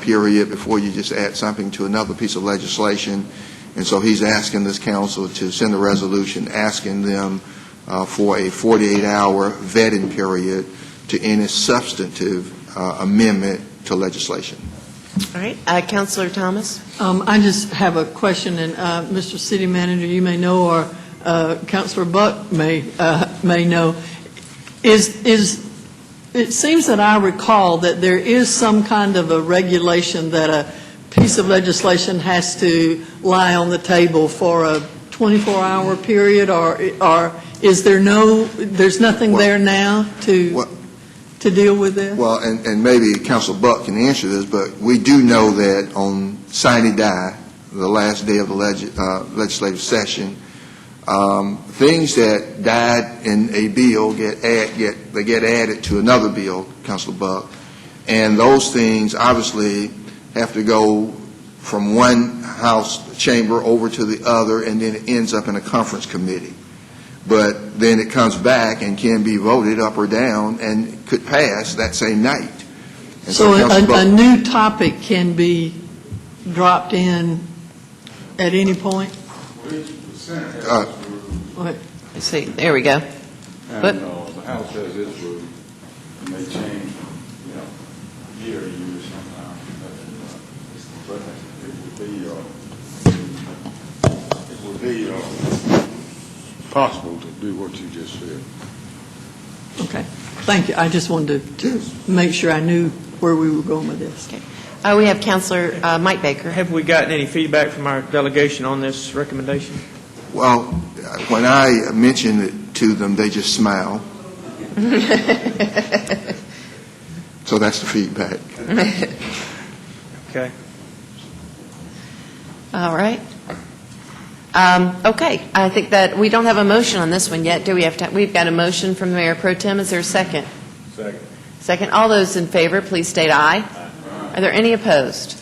period before you just add something to another piece of legislation. And so he's asking this council to send a resolution asking them for a 48-hour vetting period to any substantive amendment to legislation. All right. Councilor Thomas? I just have a question, and Mr. City Manager, you may know, or Councilor Buck may know. It seems that I recall that there is some kind of a regulation that a piece of legislation has to lie on the table for a 24-hour period, or is there there's nothing there now to deal with this? Well, and maybe Councilor Buck can answer this, but we do know that on sine die, the last day of the legislative session, things that died in a bill get added to another bill, Councilor Buck, and those things obviously have to go from one House chamber over to the other, and then it ends up in a conference committee. But then it comes back and can be voted up or down and could pass that same night. And so a new topic can be dropped in at any point? Let's see. There we go. And the House has its rule, and they change, year to year sometimes. But it would be possible to do what you just said. Okay. Thank you. I just wanted to make sure I knew where we were going with this. Okay. We have Councilor Mike Baker. Have we gotten any feedback from our delegation on this recommendation? Well, when I mention it to them, they just smile. So that's the feedback. Okay. All right. Okay. I think that we don't have a motion on this one yet, do we? We've got a motion from the Mayor Pro Tem. Is there a second? Second. Second. All those in favor, please state aye. Are there any opposed?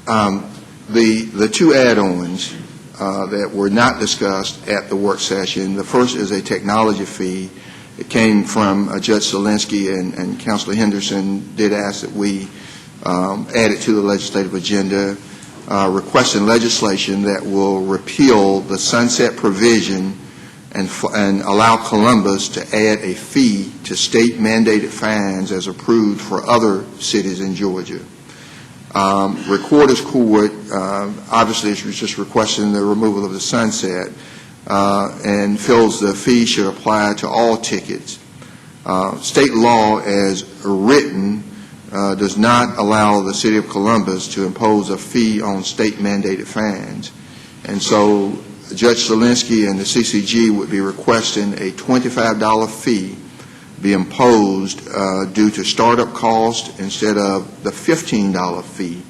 The two add-ons that were not discussed at the work session, the first is a technology fee. It came from Judge Zielinski, and Councilor Henderson did ask that we add it to the legislative agenda, requesting legislation that will repeal the sunset provision and allow Columbus to add a fee to state-mandated fines as approved for other cities in Georgia. Recorder's Court obviously is just requesting the removal of the sunset and feels the fee should apply to all tickets. State law as written does not allow the City of Columbus to impose a fee on state-mandated fines. And so Judge Zielinski and the CCG would be requesting a $25 fee be imposed due to startup cost instead of the $15 fee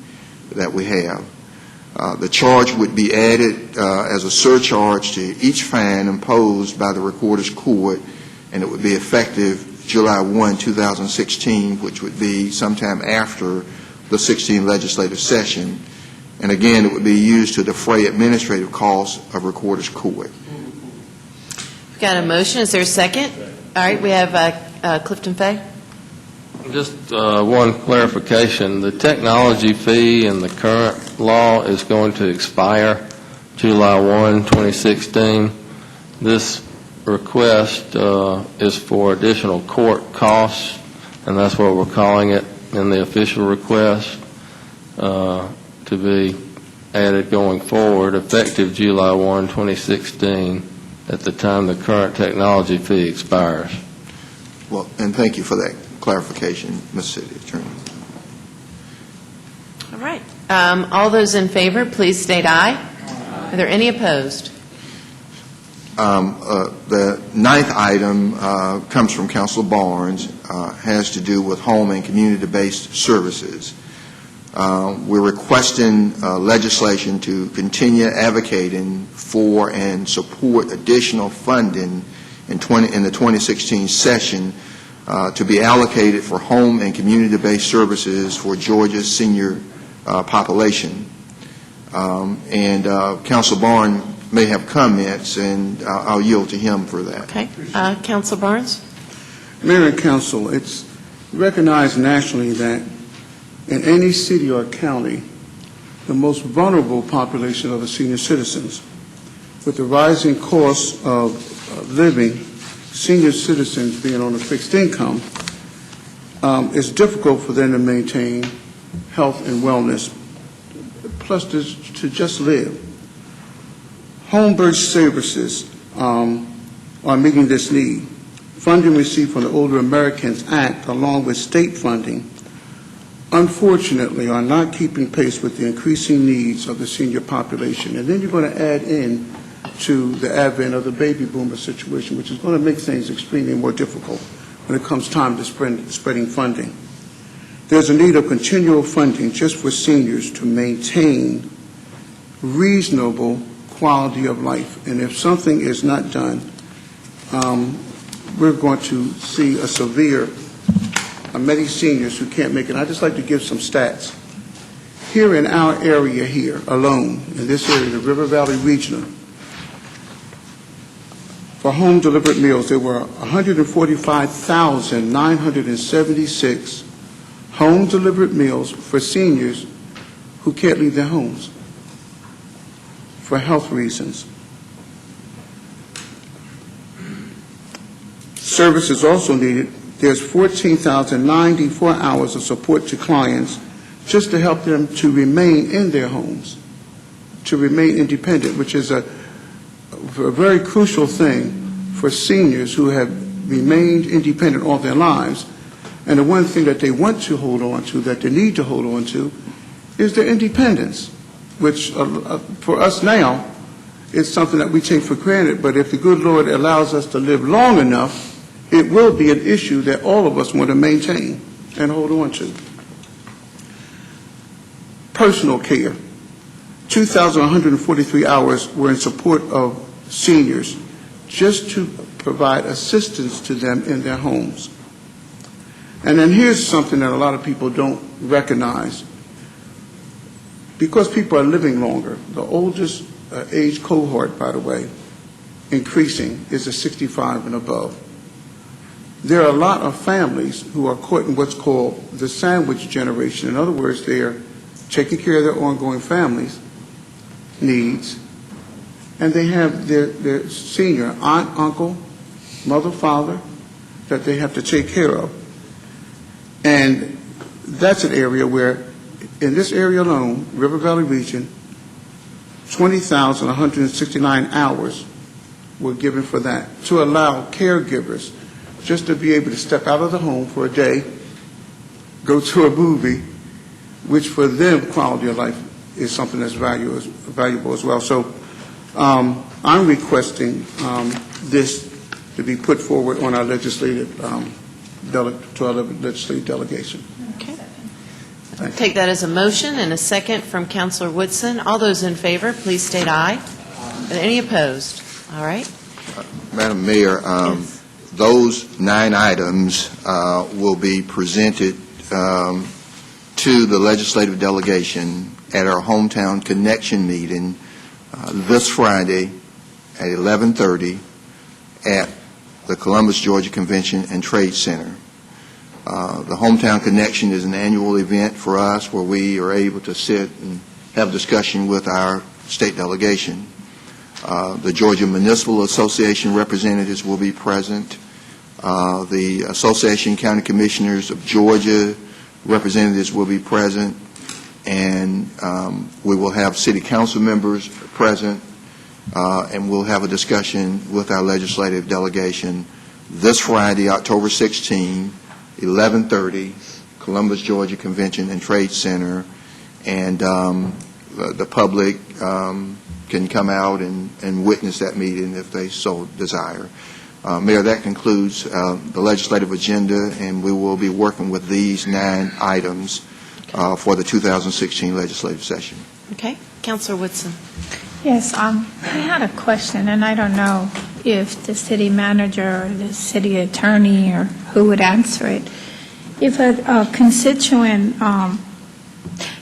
that we have. The charge would be added as a surcharge to each fine imposed by the Recorder's Court, and it would be effective July 1, 2016, which would be sometime after the 16th legislative session. And again, it would be used to defray administrative costs of Recorder's Court. We've got a motion. Is there a second? All right. We have Clifton Fay. Just one clarification. The technology fee in the current law is going to expire July 1, 2016. This request is for additional court costs, and that's what we're calling it in the official request, to be added going forward, effective July 1, 2016, at the time the current technology fee expires. Well, and thank you for that clarification, Mr. City Attorney. All right. All those in favor, please state aye. Are there any opposed? The ninth item comes from Councilor Barnes, has to do with home and community-based services. We're requesting legislation to continue advocating for and support additional funding in the 2016 session to be allocated for home and community-based services for Georgia's senior population. And Councilor Barnes may have comments, and I'll yield to him for that. Okay. Councilor Barnes? Mayor and Council, recognize nationally that in any city or county, the most vulnerable population are the senior citizens. With the rising cost of living, senior citizens being on a fixed income, it's difficult for them to maintain health and wellness, plus to just live. Home-based services are meeting this need. Funding received from the Older Americans Act, along with state funding, unfortunately are not keeping pace with the increasing needs of the senior population. And then you're going to add in to the advent of the baby boomer situation, which is going to make things extremely more difficult when it comes time to spreading funding. There's a need of continual funding just for seniors to maintain reasonable quality of life. And if something is not done, we're going to see many seniors who can't make it. I'd just like to give some stats. Here in our area here alone, in this area, the River Valley Regional, for home delivered meals, there were 145,976 home delivered meals for seniors who can't leave their homes for health reasons. Service is also needed. There's 14,094 hours of support to clients just to help them to remain in their homes, to remain independent, which is a very crucial thing for seniors who have remained independent all their lives. And the one thing that they want to hold on to, that they need to hold on to, is their independence, which for us now is something that we take for granted. But if the good Lord allows us to live long enough, it will be an issue that all of us want to maintain and hold on to. Personal care. 2,143 hours were in support of seniors just to provide assistance to them in their homes. And then here's something that a lot of people don't recognize. Because people are living longer, the oldest age cohort, by the way, increasing is the 65 and above. There are a lot of families who are caught in what's called the sandwich generation. In other words, they are taking care of their ongoing families' needs, and they have their senior aunt, uncle, mother, father that they have to take care of. And that's an area where, in this area alone, River Valley region, 20,169 hours were given for that, to allow caregivers just to be able to step out of the home for a day, go to a movie, which for them, quality of life is something that's valuable as well. So I'm requesting this to be put forward on our legislative, to our legislative delegation. Okay. Take that as a motion and a second from Councilor Woodson. All those in favor, please state aye. And any opposed? All right. Madam Mayor, Yes. those 9 items will be presented to the legislative delegation at our Hometown Connection meeting this Friday at 11:30 at the Columbus, Georgia Convention and Trade Center. The Hometown Connection is an annual event for us where we are able to sit and have discussion with our state delegation. The Georgia Municipal Association representatives will be present. The Association County Commissioners of Georgia representatives will be present, and we will have city council members present, and we'll have a discussion with our legislative delegation this Friday, October 16, 11:30, Columbus, Georgia Convention and Trade Center, and the public can come out and witness that meeting if they so desire. Mayor, that concludes the legislative agenda, and we will be working with these 9 items for the 2016 legislative session. Okay. Councilor Woodson. Yes, I had a question, and I don't know if the city manager or the city attorney or who would answer it. If a constituent,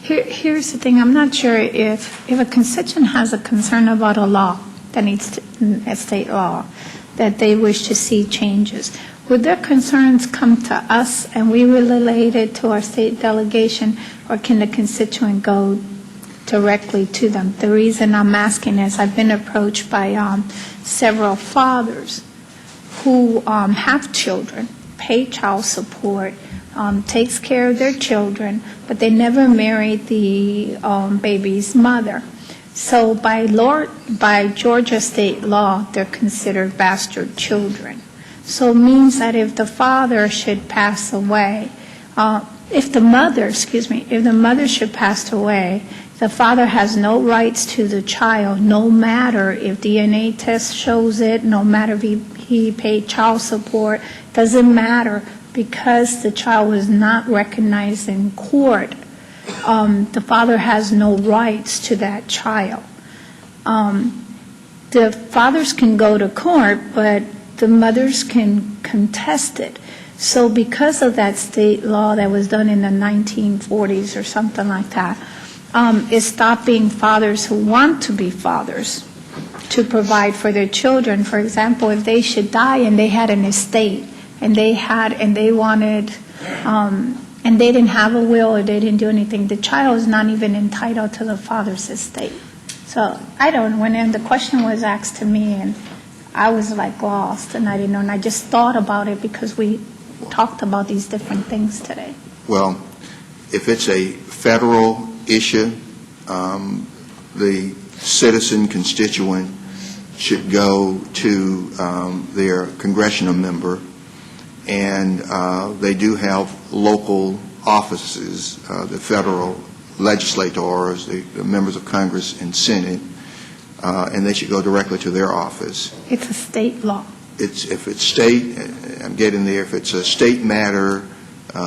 here's the thing, I'm not sure if a constituent has a concern about a law that needs to, a state law, that they wish to see changes, would their concerns come to us and we relate it to our state delegation, or can the constituent go directly to them? The reason I'm asking is I've been approached by several fathers who have children, pay child support, takes care of their children, but they never married the baby's mother. So by Georgia state law, they're considered bastard children. So it means that if the father should pass away, if the mother should pass away, the father has no rights to the child, no matter if DNA test shows it, no matter if he paid child support, doesn't matter, because the child was not recognized in court. The father has no rights to that child. The fathers can go to court, but the mothers can contest it. So because of that state law that was done in the 1940s or something like that, is stopping fathers who want to be fathers to provide for their children. For example, if they should die and they had an estate and they wanted, and they didn't have a will or they didn't do anything, the child is not even entitled to the father's estate. So I don't, when the question was asked to me, and I was like lost, and I didn't know, and I just thought about it because we talked about these different things today. Well, if it's a federal issue, the citizen constituent should go to their congressional member, and they do have local offices, the federal legislators, the members of Congress and Senate, and they should go directly to their office. It's a state law. If it's state, I'm getting there, if it's a state matter,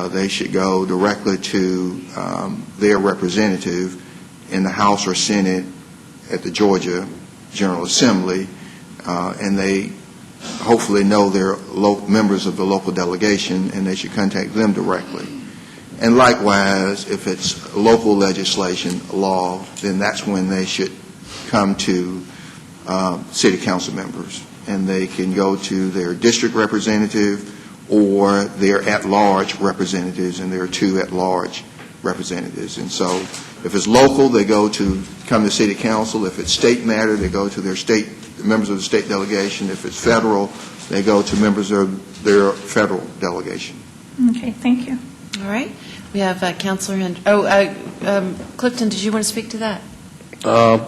they should go directly to their representative in the House or Senate at the Georgia General Assembly, and they hopefully know their members of the local delegation, and they should contact them directly. And likewise, if it's local legislation, law, then that's when they should come to city council members, and they can go to their district representative or their at-large representatives, and there are 2 at-large representatives. And so if it's local, they come to city council. If it's state matter, they go to their state, members of the state delegation. If it's federal, they go to members of their federal delegation. Okay, thank you. All right. We have Councilor Clifton, did you want to speak to that?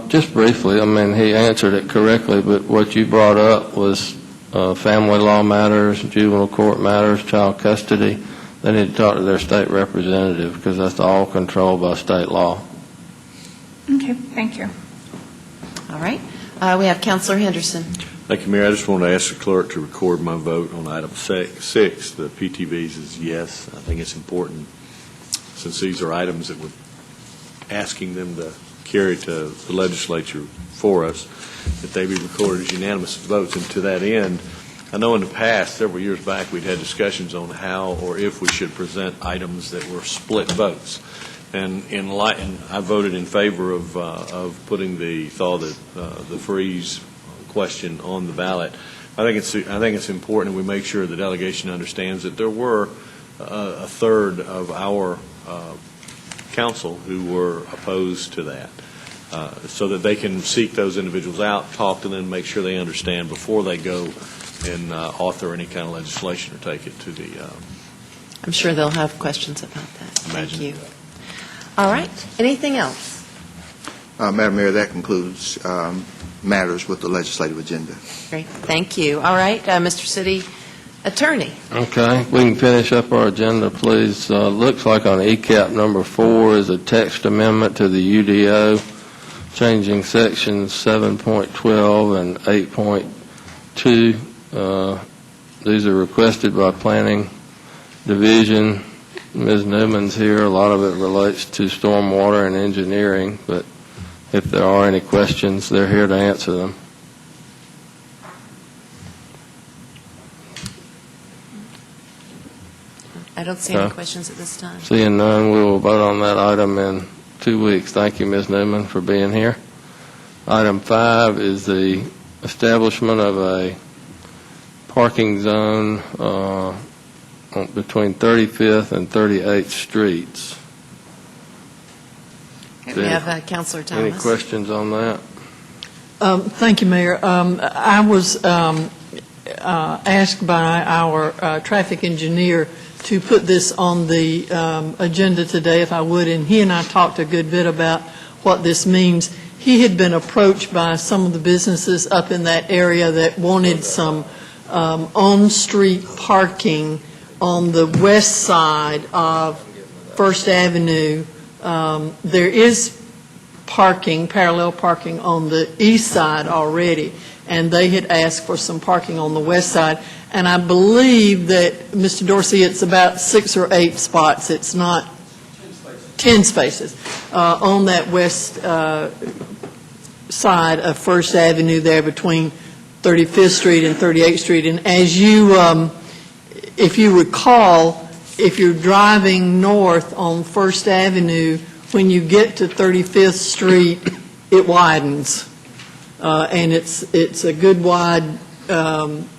Just briefly, I mean, he answered it correctly, but what you brought up was family law matters, juvenile court matters, child custody. They need to talk to their state representative, because that's all controlled by state law. Okay, thank you. All right. We have Councilor Henderson. Thank you, Mayor. I just want to ask the clerk to record my vote on item 6. The PTVs is yes. I think it's important, since these are items that we're asking them to carry to the legislature for us, that they be recorded as unanimous votes. And to that end, I know in the past, several years back, we'd had discussions on how or if we should present items that were split votes. And I voted in favor of putting the freeze question on the ballot. I think it's important that we make sure the delegation understands that there were a third of our council who were opposed to that, so that they can seek those individuals out, talk to them, make sure they understand before they go and author any kind of legislation or take it to the. I'm sure they'll have questions about that. Thank Imagine. you. All right. Anything else? Madam Mayor, that concludes matters with the legislative agenda. Great. Thank you. All right. Mr. City Attorney. Okay, we can finish up our agenda, please. Looks like on ECAP number 4 is a text amendment to the UDO, changing sections 7.12 and 8.2. These are requested by Planning Division. Ms. Newman's here. A lot of it relates to stormwater and engineering, but if there are any questions, they're here to answer them. I don't see any questions at this time. Seeing none, we will vote on that item in 2 weeks. Thank you, Ms. Newman, for being here. Item 5 is the establishment of a parking zone between 35th and 38th Streets. We have Counselor Thomas. Any questions on that? Thank you, Mayor. I was asked by our traffic engineer to put this on the agenda today, if I would, and he and I talked a good bit about what this means. He had been approached by some of the businesses up in that area that wanted some on-street parking on the west side of First Avenue. There is parking, parallel parking on the east side already, and they had asked for some parking on the west side. And I believe that, Mr. Dorsey, it's about 6 or 8 spots. It's not 10 spaces on that west side of First Avenue there between 35th Street and 38th Street. And as you, if you recall, if you're driving north on First Avenue, when you get to 35th Street, it widens. And it's a good wide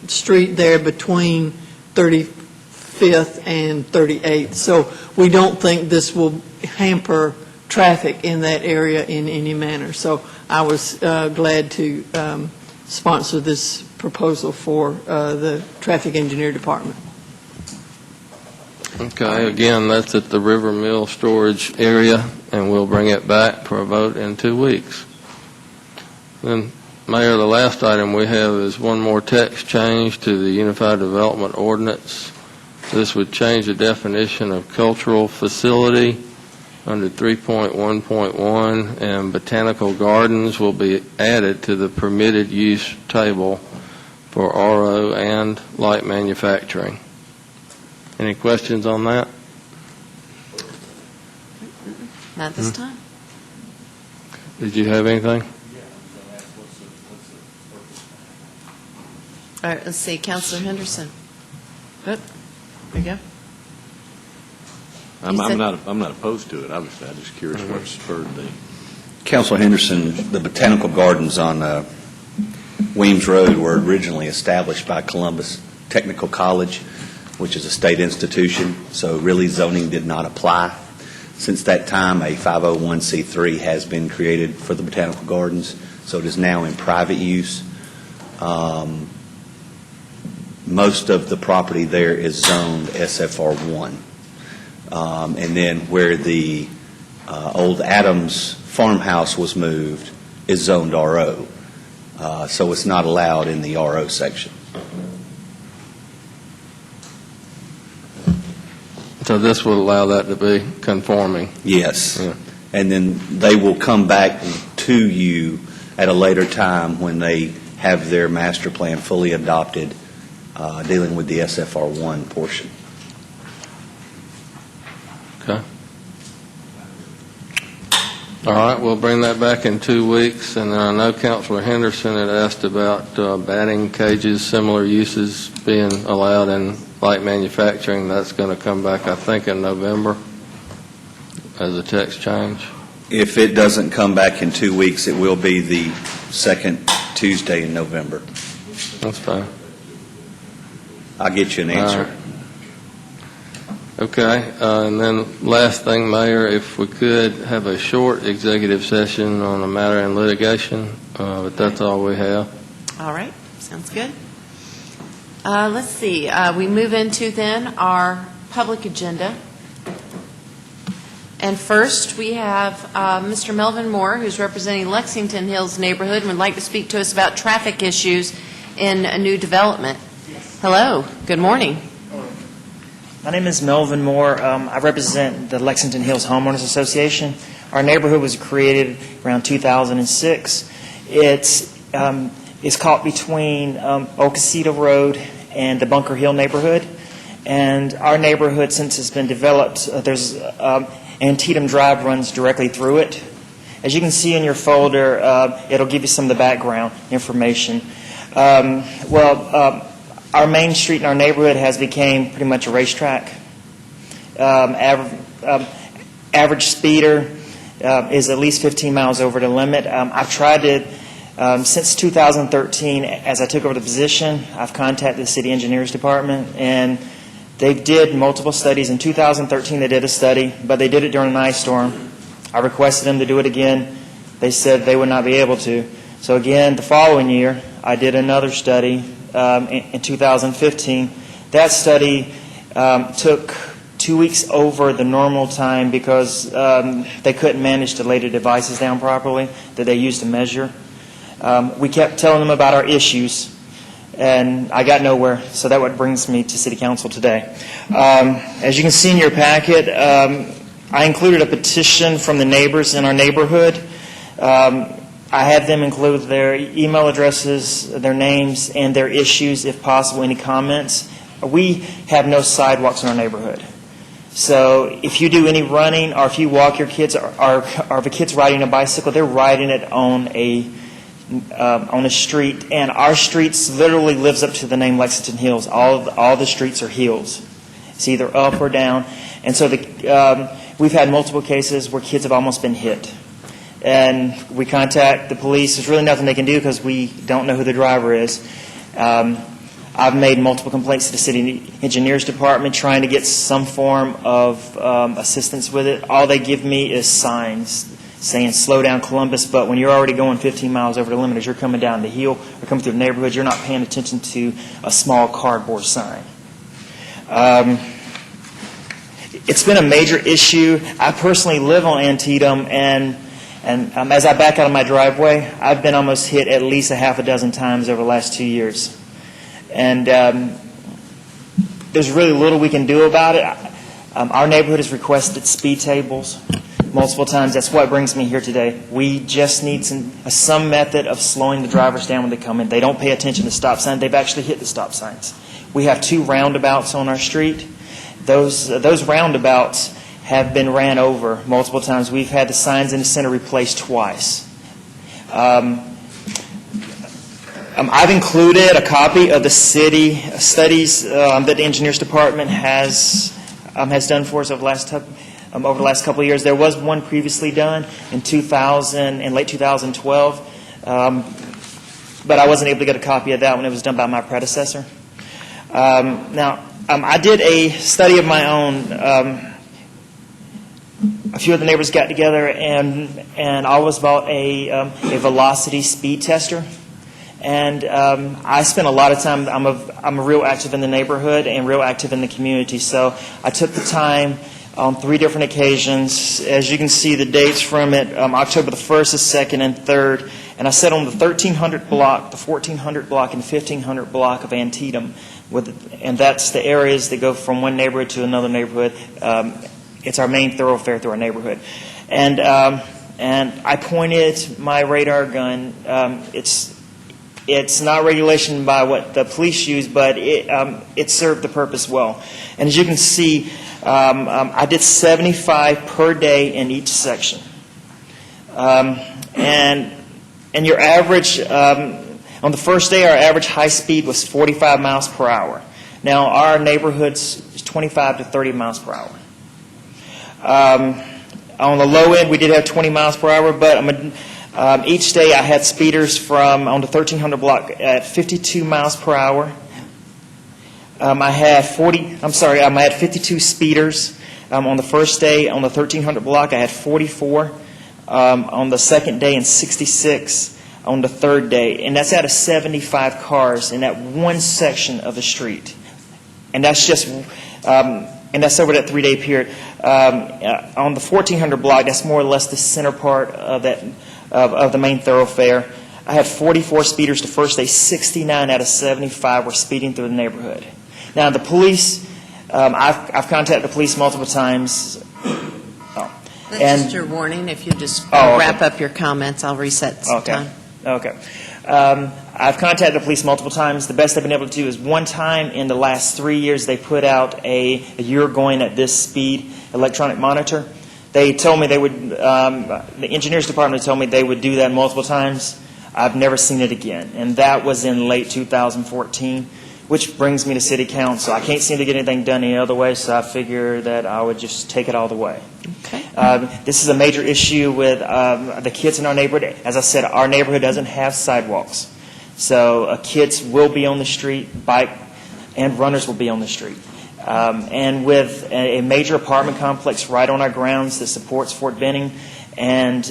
street there between 35th and 38th. So we don't think this will hamper traffic in that area in any manner. So I was glad to sponsor this proposal for the Traffic Engineer Department. Okay, again, that's at the River Mill Storage Area, and we'll bring it back for a vote in 2 weeks. Then, Mayor, the last item we have is one more text change to the Unified Development Ordinance. This would change the definition of cultural facility under 3.1.1, and botanical gardens will be added to the permitted use table for RO and light manufacturing. Any questions on that? Not this time. Did you have anything? All right, let's see, Counselor Henderson. Good. There you go. I'm You said- not opposed to it, obviously. I'm just curious what spurred the... Councilor Henderson, the botanical gardens on Weems Road were originally established by Columbus Technical College, which is a state institution, so really zoning did not apply. Since that time, a 501c3 has been created for the botanical gardens, so it is now in private use. Most of the property there is zoned SFR1. And then where the old Adams farmhouse was moved is zoned RO. So it's not allowed in the RO section. So this will allow that to be conforming. Yes. Yeah. And then they will come back to you at a later time when they have their master plan fully adopted, dealing with the SFR1 portion. Okay. All right, we'll bring that back in 2 weeks. And then I know Councilor Henderson had asked about batting cages, similar uses being allowed in light manufacturing. That's going to come back, I think, in November as a text change. If it doesn't come back in 2 weeks, it will be the second Tuesday in November. That's fine. I'll get you an answer. All right. Okay, and then last thing, Mayor, if we could have a short executive session on a matter in litigation, but that's all we have. All right, sounds good. Let's see, we move into then our public agenda. And first, we have Mr. Melvin Moore, who's representing Lexington Hills neighborhood and would like to speak to us about traffic issues in a new development. Hello, good morning. My name is Melvin Moore. I represent the Lexington Hills Homeowners Association. Our neighborhood was created around 2006. It's caught between Ocasita Road and the Bunker Hill neighborhood. And our neighborhood, since it's been developed, there's Antietam Drive runs directly through it. As you can see in your folder, it'll give you some of the background information. Our main street in our neighborhood has become pretty much a racetrack. Average speeder is at least 15 miles over the limit. I've tried to Since 2013, as I took over the position, I've contacted the City Engineers Department, and they did multiple studies. In 2013, they did a study, but they did it during an ice storm. I requested them to do it again. They said they would not be able to. So again, the following year, I did another study in 2015. That study took 2 weeks over the normal time because they couldn't manage to lay the devices down properly that they used to measure. We kept telling them about our issues, and I got nowhere, so that what brings me to City Council today. As you can see in your packet, I included a petition from the neighbors in our neighborhood. I had them include their email addresses, their names, and their issues, if possible, any comments. We have no sidewalks in our neighborhood. So if you do any running, or if you walk your kids, or if a kid's riding a bicycle, they're riding it on a street. And our streets literally lives up to the name Lexington Hills. All the streets are hills. It's either up or down. And so we've had multiple cases where kids have almost been hit. And we contact the police. There's really nothing they can do because we don't know who the driver is. I've made multiple complaints to the City Engineers Department trying to get some form of assistance with it. All they give me is signs saying slow down Columbus, but when you're already going 15 miles over the limit as you're coming down the hill or coming through the neighborhood, you're not paying attention to a small cardboard sign. It's been a major issue. I personally live on Antietam, and as I back out of my driveway, I've been almost hit at least a half a dozen times over the last 2 years. And there's really little we can do about it. Our neighborhood has requested speed tables multiple times. That's what brings me here today. We just need some method of slowing the drivers down when they come in. They don't pay attention to stop signs. They've actually hit the stop signs. We have 2 roundabouts on our street. Those roundabouts have been ran over multiple times. We've had the signs in the center replaced twice. I've included a copy of the city studies that the Engineers Department has done for us over the last couple of years. There was one previously done in late 2012, but I wasn't able to get a copy of that when it was done by my predecessor. Now, I did a study of my own. A few of the neighbors got together, and I was bought a velocity speed tester. And I spent a lot of time. I'm a real active in the neighborhood and real active in the community. So I took the time on 3 different occasions. As you can see, the dates from it: October the 1st, the 2nd, and 3rd. And I sat on the 1300 block, the 1400 block, and 1500 block of Antietam, and that's the areas that go from one neighborhood to another neighborhood. It's our main thoroughfare through our neighborhood, and I pointed my radar gun. It's not regulation by what the police use, but it served the purpose well. And as you can see, I did 75 per day in each section. And your average, on the first day, our average high speed was 45 miles per hour. Now, our neighborhood's 25 to 30 miles per hour. On the low end, we did have 20 miles per hour, but each day I had speeders on the 1300 block at 52 miles per hour. I had 52 speeders on the first day. On the 1300 block, I had 44 on the second day and 66 on the third day. And that's out of 75 cars in that one section of the street. And that's just and that's over that 3-day period. On the 1400 block, that's more or less the center part of the main thoroughfare. I had 44 speeders the first day. 69 out of 75 were speeding through the neighborhood. Now, the police, I've contacted the police multiple times. That's just your warning. If you just wrap up your comments, I'll reset some time. Okay. I've contacted the police multiple times. The best they've been able to do is one time in the last 3 years they put out a "you're going at this speed" electronic monitor. They told me they would, the engineers department told me they would do that multiple times. I've never seen it again. And that was in late 2014 which brings me to City Council. I can't seem to get anything done any other way, so I figure that I would just take it all the way. Okay. This is a major issue with the kids in our neighborhood. As I said, our neighborhood doesn't have sidewalks. So kids will be on the street, bike and runners will be on the street. And with a major apartment complex right on our grounds that supports Fort Benning, and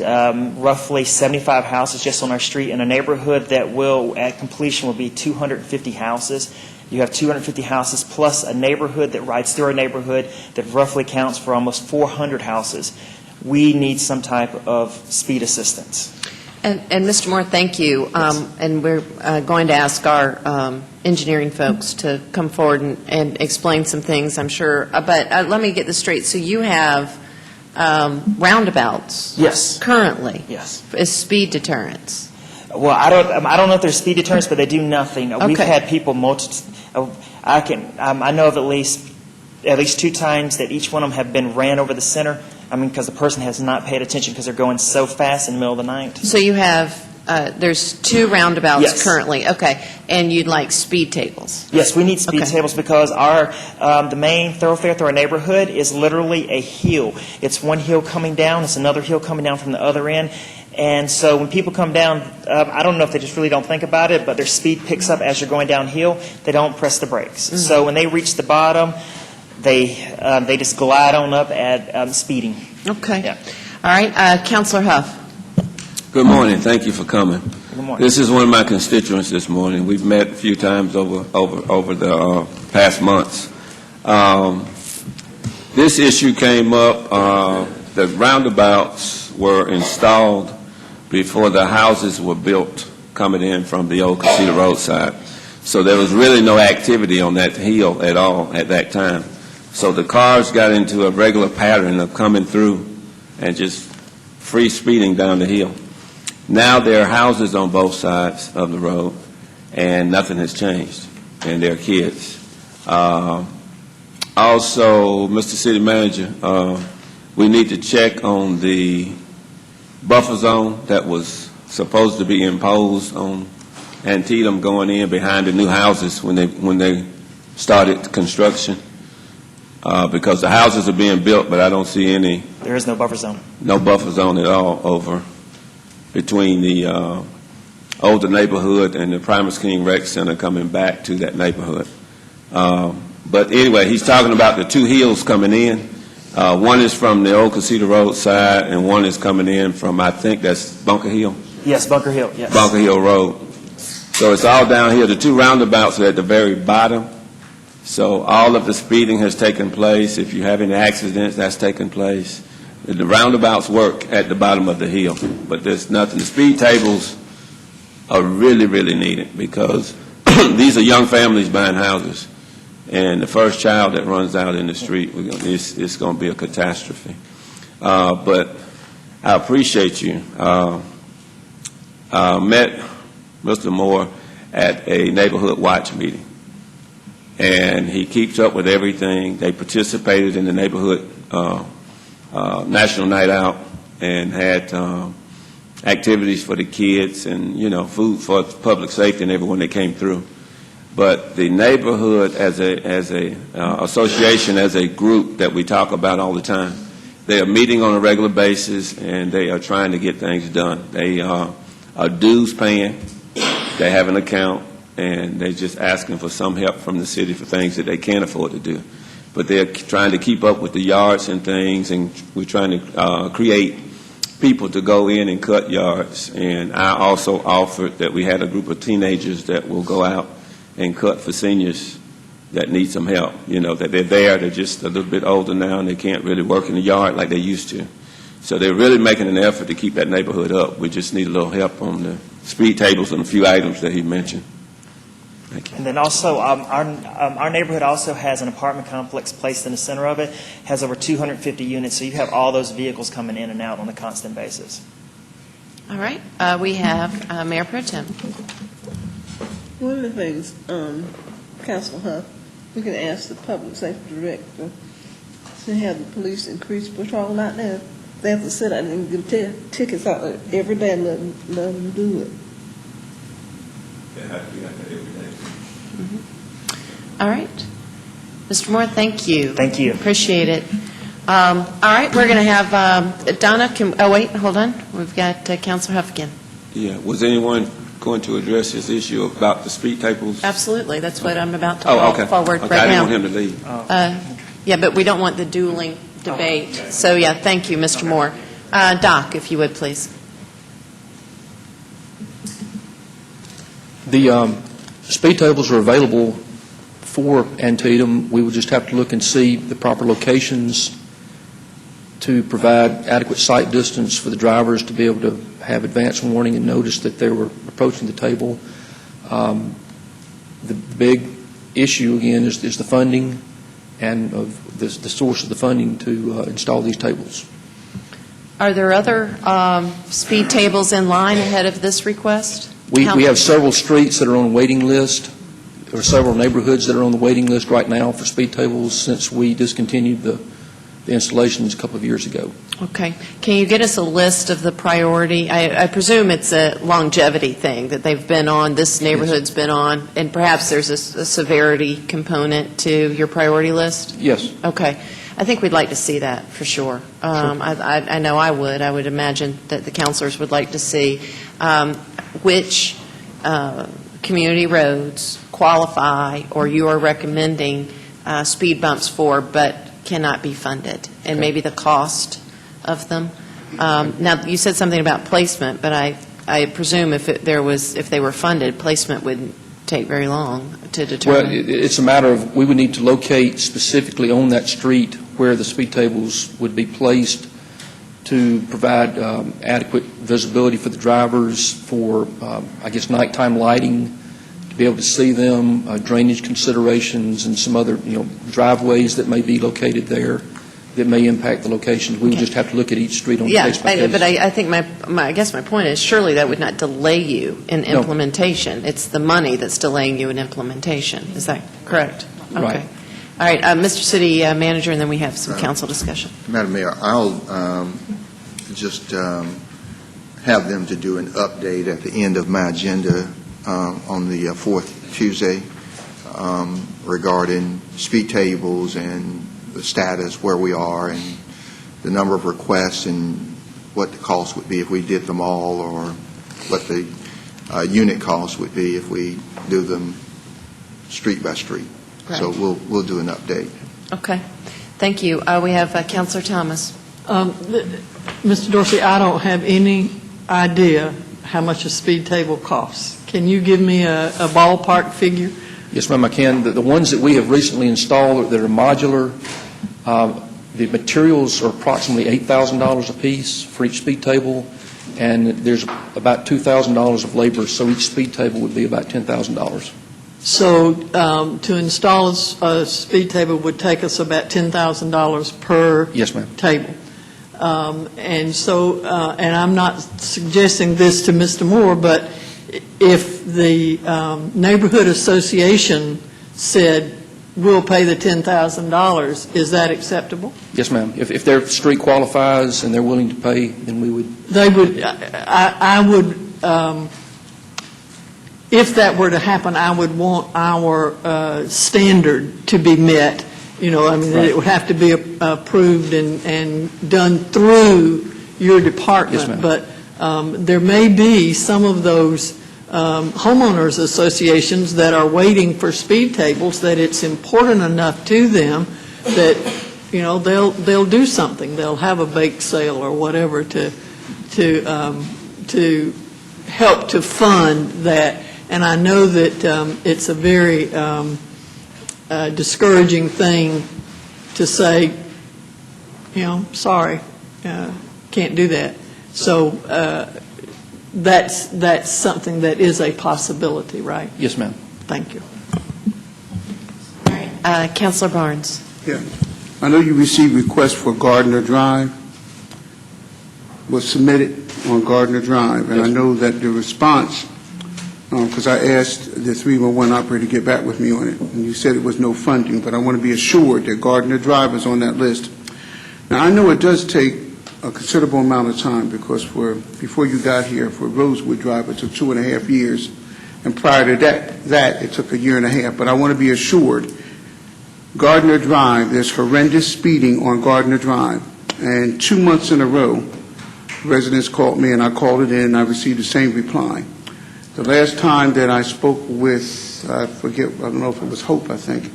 roughly 75 houses just on our street in a neighborhood that will, at completion, will be 250 houses. You have 250 houses plus a neighborhood that rides through our neighborhood that roughly counts for almost 400 houses. We need some type of speed assistance. And Mr. Moore, thank you. And we're going to ask our engineering folks to come forward and explain some things, I'm sure. But let me get this straight. So you have roundabouts? Yes. Currently? Yes. As speed deterrents? Well, I don't know if they're speed deterrents, but they do nothing. Okay. We've had people I know of at least 2 times that each one of them have been ran over the center. I mean, because the person has not paid attention because they're going so fast in the middle of the night. So you have, there's 2 roundabouts Yes. currently. Okay. And you'd like speed tables? Yes, we need speed Okay. tables because the main thoroughfare through our neighborhood is literally a hill. It's one hill coming down, it's another hill coming down from the other end. And so when people come down, I don't know if they just really don't think about it, but their speed picks up as you're going downhill. They don't press the brakes. Mm-hmm. So when they reach the bottom, they just glide on up at speeding. Okay. Yeah. All right. Councilor Huff. Good morning. Thank you for coming. Good morning. This is one of my constituents this morning. We've met a few times over the past months. This issue came up. The roundabouts were installed before the houses were built coming in from the old Casita Road side. So there was really no activity on that hill at all at that time. So the cars got into a regular pattern of coming through and just free speeding down the hill. Now there are houses on both sides of the road, and nothing has changed, and there are kids. Also, Mr. City Manager, we need to check on the buffer zone that was supposed to be imposed on Antietam going in behind the new houses when they started construction. Because the houses are being built, but I don't see There is no buffer zone. no buffer zone at all over between the older neighborhood and the Primus King Rec Center coming back to that neighborhood. But anyway, he's talking about the 2 hills coming in. One is from the old Casita Road side, and one is coming in from, I think that's Bunker Hill? Yes, Bunker Hill, yes. Bunker Hill Road. So it's all down here. The 2 roundabouts are at the very bottom. So all of the speeding has taken place. If you have any accidents, that's taken place. The roundabouts work at the bottom of the hill, but there's nothing. The speed tables are really, really needed because these are young families buying houses, and the first child that runs out in the street, it's going to be a catastrophe. But I appreciate you. Met Mr. Moore at a neighborhood watch meeting, and he keeps up with everything. They participated in the neighborhood National Night Out and had activities for the kids and, food for public safety and everyone that came through. But the neighborhood as a association, as a group that we talk about all the time, they are meeting on a regular basis and they are trying to get things done. They are dues paying. They have an account, and they're just asking for some help from the city for things that they can't afford to do. But they're trying to keep up with the yards and things, and we're trying to create people to go in and cut yards. And I also offered that we had a group of teenagers that will go out and cut for seniors that need some help. That they're there, they're just a little bit older now, and they can't really work in the yard like they used to. So they're really making an effort to keep that neighborhood up. We just need a little help on the speed tables and a few items that he mentioned. Thank you. And then also, our neighborhood also has an apartment complex placed in the center of it, has over 250 units, so you have all those vehicles coming in and out on a constant basis. All right. We have Mayor Pro Tem. One of the things, Councilor Huff, we can ask the public safety director to have the police increase patrol out there. They have to sit out and give tickets out every day and let them do it. They have to be out there every day. All right. Mr. Moore, thank you. Thank you. Appreciate it. All right, we're going to have Donna, oh, wait, hold on. We've got Councilor Huff again. Yeah, was anyone going to address this issue about the speed tables? Absolutely, that's what I'm about to Oh, call okay. forward Okay, right I didn't now. want him to leave. Yeah, but we don't want the dueling debate. So, yeah, thank you, Mr. Moore. Doc, if you would, please. The speed tables are available for Antietam. We will just have to look and see the proper locations to provide adequate sight distance for the drivers to be able to have advance warning and notice that they were approaching the table. The big issue, again, is the funding and of the source of the funding to install these tables. Are there other speed tables in line ahead of this request? We have several streets that are on a waiting list, or several neighborhoods that are on the waiting list right now for speed tables since we discontinued the installations a couple of years ago. Okay. Can you get us a list of the priority? I presume it's a longevity thing that they've been on, this neighborhood's been on, and perhaps there's a severity component to your priority list? Yes. Okay. I think we'd like to see that for sure. I know I would. I would imagine that the counselors would like to see which community roads qualify or you are recommending speed bumps for but cannot be funded, and maybe the cost of them. Now, you said something about placement, but I presume if they were funded, placement wouldn't take very long to determine. Well, it's a matter of, we would need to locate specifically on that street where the speed tables would be placed to provide adequate visibility for the drivers, for, I guess, nighttime lighting, to be able to see them, drainage considerations, and some other, driveways that may be located there that may impact the locations. We would just have to look at each street on a case by case. But I think I guess my point is surely that would not delay you in implementation. It's the money that's delaying you in implementation. Is that correct? Okay. Right. All right, Mr. City Manager, and then we have some council discussion. Madam Mayor, I'll just have them to do an update at the end of my agenda on the fourth Tuesday regarding speed tables and the status, where we are, and the number of requests and what the cost would be if we did them all, or what the unit cost would be if we do them street by street. Right. So we'll do an update. Okay. Thank you. We have Councilor Thomas. Mr. Dorsey, I don't have any idea how much a speed table costs. Can you give me a ballpark figure? Yes, ma'am, I can. The ones that we have recently installed that are modular, the materials are approximately $8,000 a piece for each speed table, and there's about $2,000 of labor, so each speed table would be about $10,000. So to install a speed table would take us about $10,000 per Yes, ma'am. table. And so, and I'm not suggesting this to Mr. Moore, but if the neighborhood association said, we'll pay the $10,000, is that acceptable? Yes, ma'am. If their street qualifies and they're willing to pay, then we would. They would, I would, if that were to happen, I would want our standard to be met. That it would have to be approved and done through your department. Yes, ma'am. But there may be some of those homeowners associations that are waiting for speed tables that it's important enough to them that, they'll do something. They'll have a bake sale or whatever to help to fund that. And I know that it's a very discouraging thing to say, sorry, can't do that. So that's something that is a possibility, right? Yes, ma'am. Thank you. All right. Councilor Barnes. Yeah. I know you received requests for Gardner Drive, was submitted on Gardner Drive, and I know that the response, because I asked the 311 operator to get back with me on it, and you said it was no funding, but I want to be assured that Gardner Drive is on that list. Now, I know it does take a considerable amount of time, because before you got here, for Rosewood Drive, it took 2.5 years, And prior to that, it took a year and a half. But I want to be assured, Gardner Drive, there's horrendous speeding on Gardner Drive. And 2 months in a row, residents called me, and I called it in, and I received the same reply. The last time that I spoke with, I don't know if it was Hope, I think,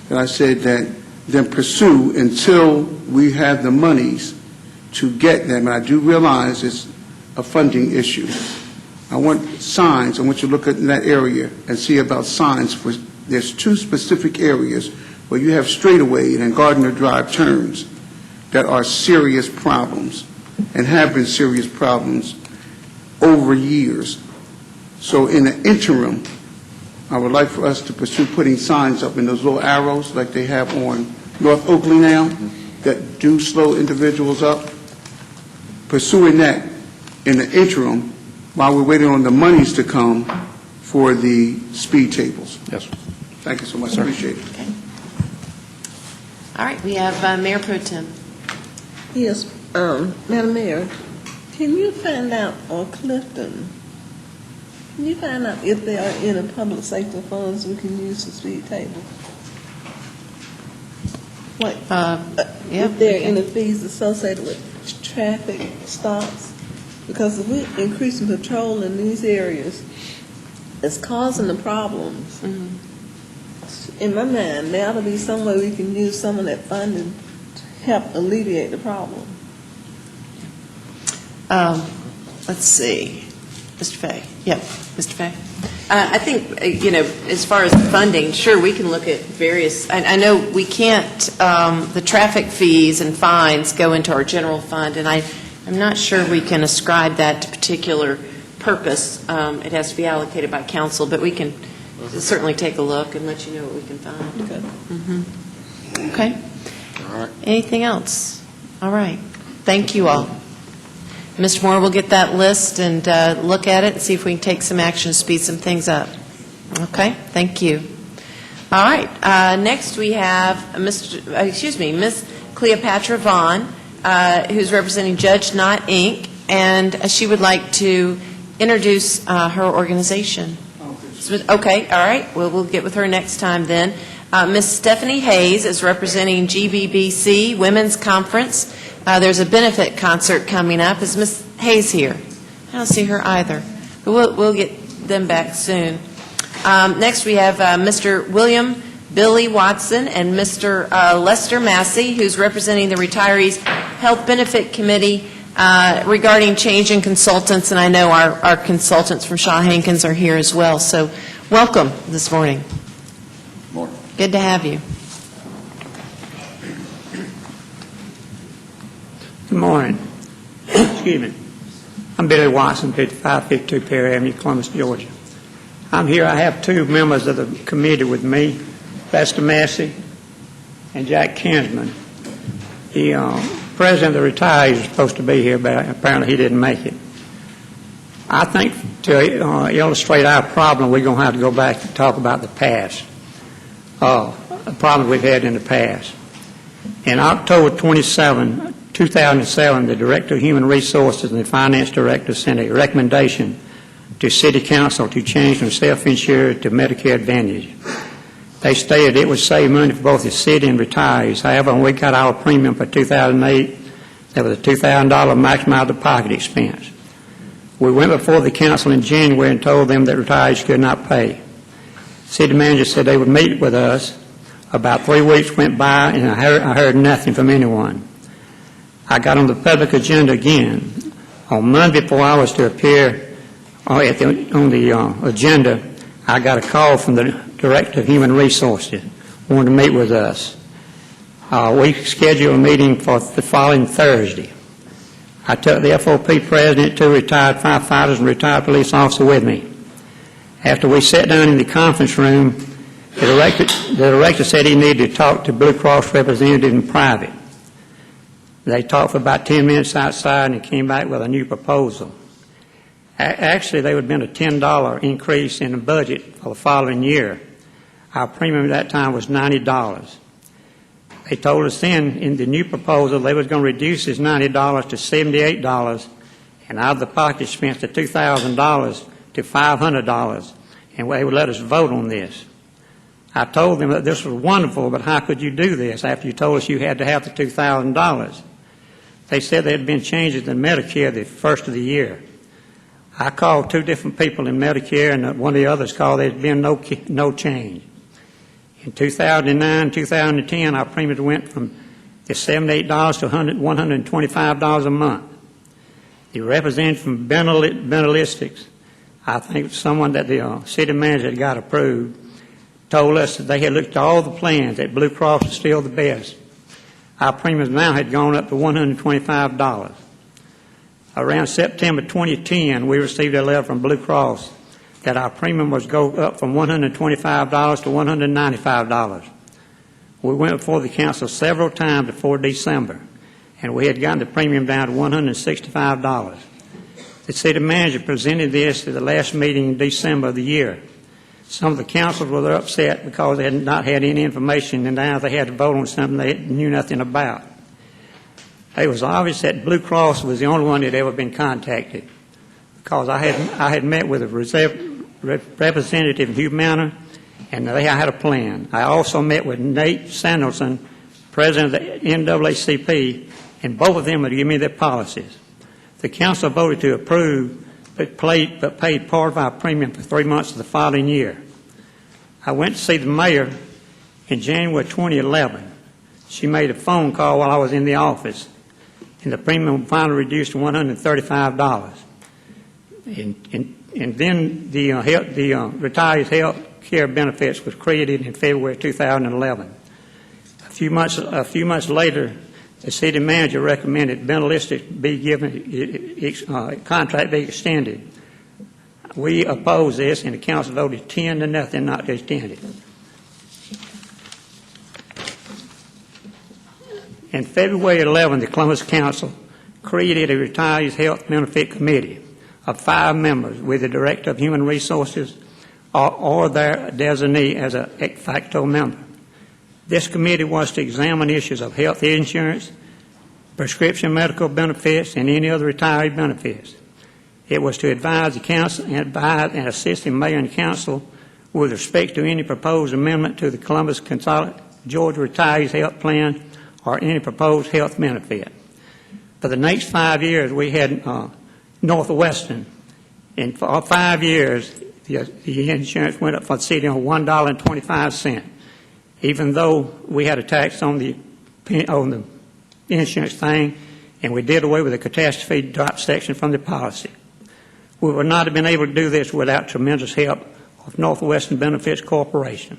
that I said that then pursue until we have the monies to get them. And I do realize it's a funding issue. I want signs. I want you to look at that area and see about signs. There's 2 specific areas where you have straightaway and Gardner Drive turns that are serious problems and have been serious problems over years. So in the interim, I would like for us to pursue putting signs up in those little arrows like they have on North Oakley now that do slow individuals up. Pursuing that in the interim while we're waiting on the monies to come for the speed tables. Yes. Thank you so much. I appreciate it. Okay. All right, we have Mayor Pro Tem. Yes, Madam Mayor, can you find out, or Clifton, can you find out if there are any public safety funds we can use for speed tables? Like, if there are any fees associated with traffic stops? Because if we're increasing patrol in these areas, it's causing the problems. Mm-hmm. In my mind, there ought to be some way we can use some of that funding to help alleviate the problem. Let's see. Mr. Fay. Yeah, Mr. Fay. I think, as far as funding, sure, we can look at various, I know we can't, the traffic fees and fines go into our general fund, and I'm not sure we can ascribe that to particular purpose. It has to be allocated by council, but we can certainly take a look and let you know what we can find. Okay. Mm-hmm. Okay. All right. Anything else? All right. Thank you all. Mr. Moore, we'll get that list and look at it and see if we can take some action to speed some things up. Okay? Thank you. All right. Next we have Miss Cleopatra Vaughn, who's representing Judge Knott, Inc., and she would like to introduce her organization. Okay. All right. We'll get with her next time then. Miss Stephanie Hayes is representing GBBC Women's Conference. There's a benefit concert coming up. Is Miss Hayes here? I don't see her either. But we'll get them back soon. Next we have Mr. William Billy Watson and Mr. Lester Massey, who's representing the Retirees Health Benefit Committee regarding change in consultants. And I know our consultants from Shaw Hankins are here as well. So welcome this morning. Morning. Good to have you. Good morning. Excuse me. I'm Billy Watson, 5552 Perry Avenue, Columbus, Georgia. I'm here. I have 2 members of the committee with me, Lester Massey and Jack Kinsman. The president of the retirees is supposed to be here, but apparently he didn't make it. I think to illustrate our problem, we're going to have to go back and talk about the past, the problems we've had in the past. In October 27, 2007, the Director of Human Resources and the Finance Director sent a recommendation to City Council to change from self-insured to Medicare Advantage. They stated it would save money for both the city and retirees. However, when we got our premium for 2008, there was a $2,000 maximum out-of-pocket expense. We went before the council in January and told them that retirees could not pay. City manager said they would meet with us. About 3 weeks went by, and I heard nothing from anyone. I got on the public agenda again. On Monday, before I was to appear on the agenda, I got a call from the Director of Human Resources, wanted to meet with us. We scheduled a meeting for the following Thursday. I took the FOP president, 2 retired firefighters, and retired police officer with me. After we sat down in the conference room, the director said he needed to talk to Blue Cross representative in private. They talked for about 10 minutes outside and came back with a new proposal. Actually, there would have been a $10 increase in the budget for the following year. Our premium at that time was $90. They told us then in the new proposal they was going to reduce this $90 to $78 and out of the pocket expense to $2,000 to $500. and they would let us vote on this. I told them that this was wonderful, but how could you do this after you told us you had to have the $2,000? They said there had been changes in Medicare the first of the year. I called two different people in Medicare, and one of the others called there had been no change. In 2009, 2010, our premiums went from the $78 to $125 a month. The representative from Benelistics, I think someone that the city manager had got approved, told us that they had looked at all the plans, that Blue Cross was still the best. Our premiums now had gone up to $125. Around September 2010, we received a letter from Blue Cross that our premium was go up from $125 to $195. We went before the council several times before December, and we had gotten the premium down to $165. The city manager presented this at the last meeting in December of the year. Some of the councils were upset because they had not had any information, and now they had to vote on something they knew nothing about. It was obvious that Blue Cross was the only one that had ever been contacted, because I had met with a representative in Humana, and they had a plan. I also met with Nate Sanderson, president of the NAACP, and both of them would give me their policies. The council voted to approve, but paid part of our premium for 3 months of the following year. I went to see the mayor in January 2011. She made a phone call while I was in the office, and the premium finally reduced to $135. And then the retirees' health care benefits was created in February 2011. A few months later, the city manager recommended Benelistics be given contract be extended. We opposed this, and the council voted 10-0 not to extend it. In February 11, the Columbus Council created a Retirees Health Benefit Committee of 5 members with the Director of Human Resources or their designee as a ex facto member. This committee was to examine issues of health insurance, prescription medical benefits, and any other retiree benefits. It was to advise the council and assist the mayor and council with respect to any proposed amendment to the Columbus Georgia Retirees Health Plan or any proposed health benefit. For the next 5 years, we had Northwestern, and for 5 years, the insurance went up for the city on $1.25, even though we had a tax on the insurance thing, and we did away with the catastrophe drop section from the policy. We would not have been able to do this without tremendous help of Northwestern Benefits Corporation.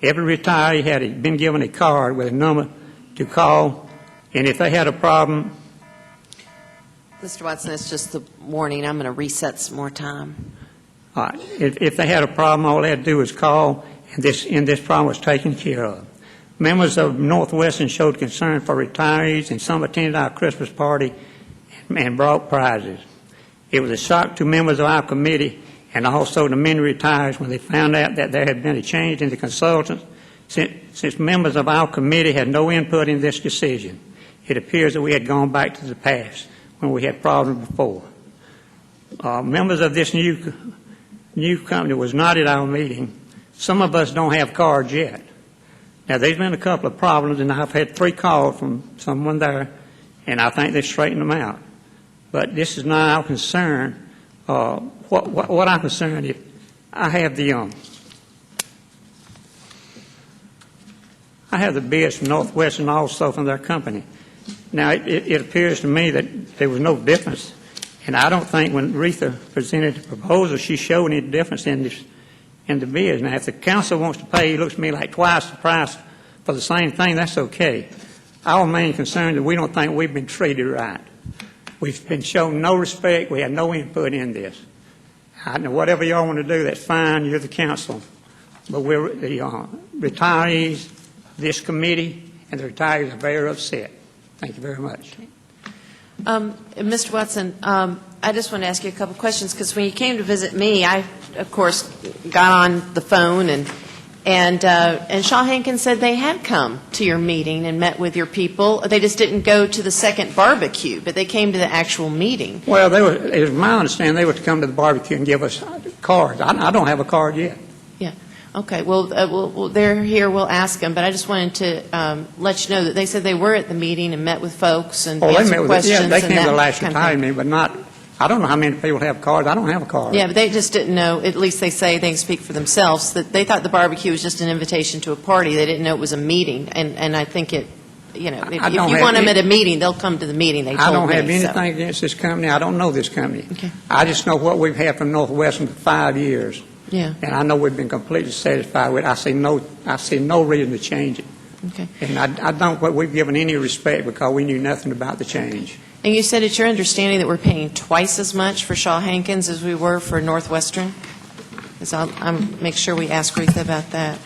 Every retiree had been given a card with a number to call, and if they had a problem. Mr. Watson, it's just the warning. I'm going to reset some more time. If they had a problem, all they had to do was call, and this problem was taken care of. Members of Northwestern showed concern for retirees, and some attended our Christmas party and brought prizes. It was a shock to members of our committee and also to many retirees when they found out that there had been a change in the consultants. Since members of our committee had no input in this decision, it appears that we had gone back to the past when we had problems before. Members of this new company was not at our meeting. Some of us don't have cards yet. Now, there's been a couple of problems, and I've had 3 calls from someone there, and I think they straightened them out. But this is not our concern. What I'm concerned is I have the bids from Northwestern also from their company. Now, it appears to me that there was no difference, and I don't think when Retha presented the proposal, she showed any difference in the bids. Now, if the council wants to pay, it looks to me like twice the price for the same thing, that's okay. Our main concern is that we don't think we've been treated right. We've been shown no respect. We had no input in this. I know whatever y'all want to do, that's fine. You're the council. But we're the retirees, this committee, and the retirees are very upset. Thank you very much. Mr. Watson, I just want to ask you a couple of questions, because when you came to visit me, I, of course, got on the phone, and Shaw Hankins said they had come to your meeting and met with your people. They just didn't go to the second barbecue, but they came to the actual meeting. Well, it was my understanding they were to come to the barbecue and give us cards. I don't have a card yet. Okay, well, they're here, we'll ask them, but I just wanted to let you know that they said they were at the meeting and met with folks and Oh, they met answered with, questions. yeah, they came to the last kind of thing. retirement, but not, I don't know how many people have cards. I don't have a card. Yeah, but they just didn't know, at least they say they can speak for themselves, that they thought the barbecue was just an invitation to a party. They didn't know it was a meeting, and I think it, you know, if you want them at a meeting, they'll come to the meeting, they told me. I don't have so. anything against this company. I don't know this company. Okay. I just know what we've had from Northwestern for 5 years. Yeah. And I know we've been completely satisfied with it. I see no reason to change it. Okay. And I don't, we've given any respect because we knew nothing about the change. And you said it's your understanding that we're paying twice as much for Shaw Hankins as we were for Northwestern? Because I'll make sure we ask Retha about that.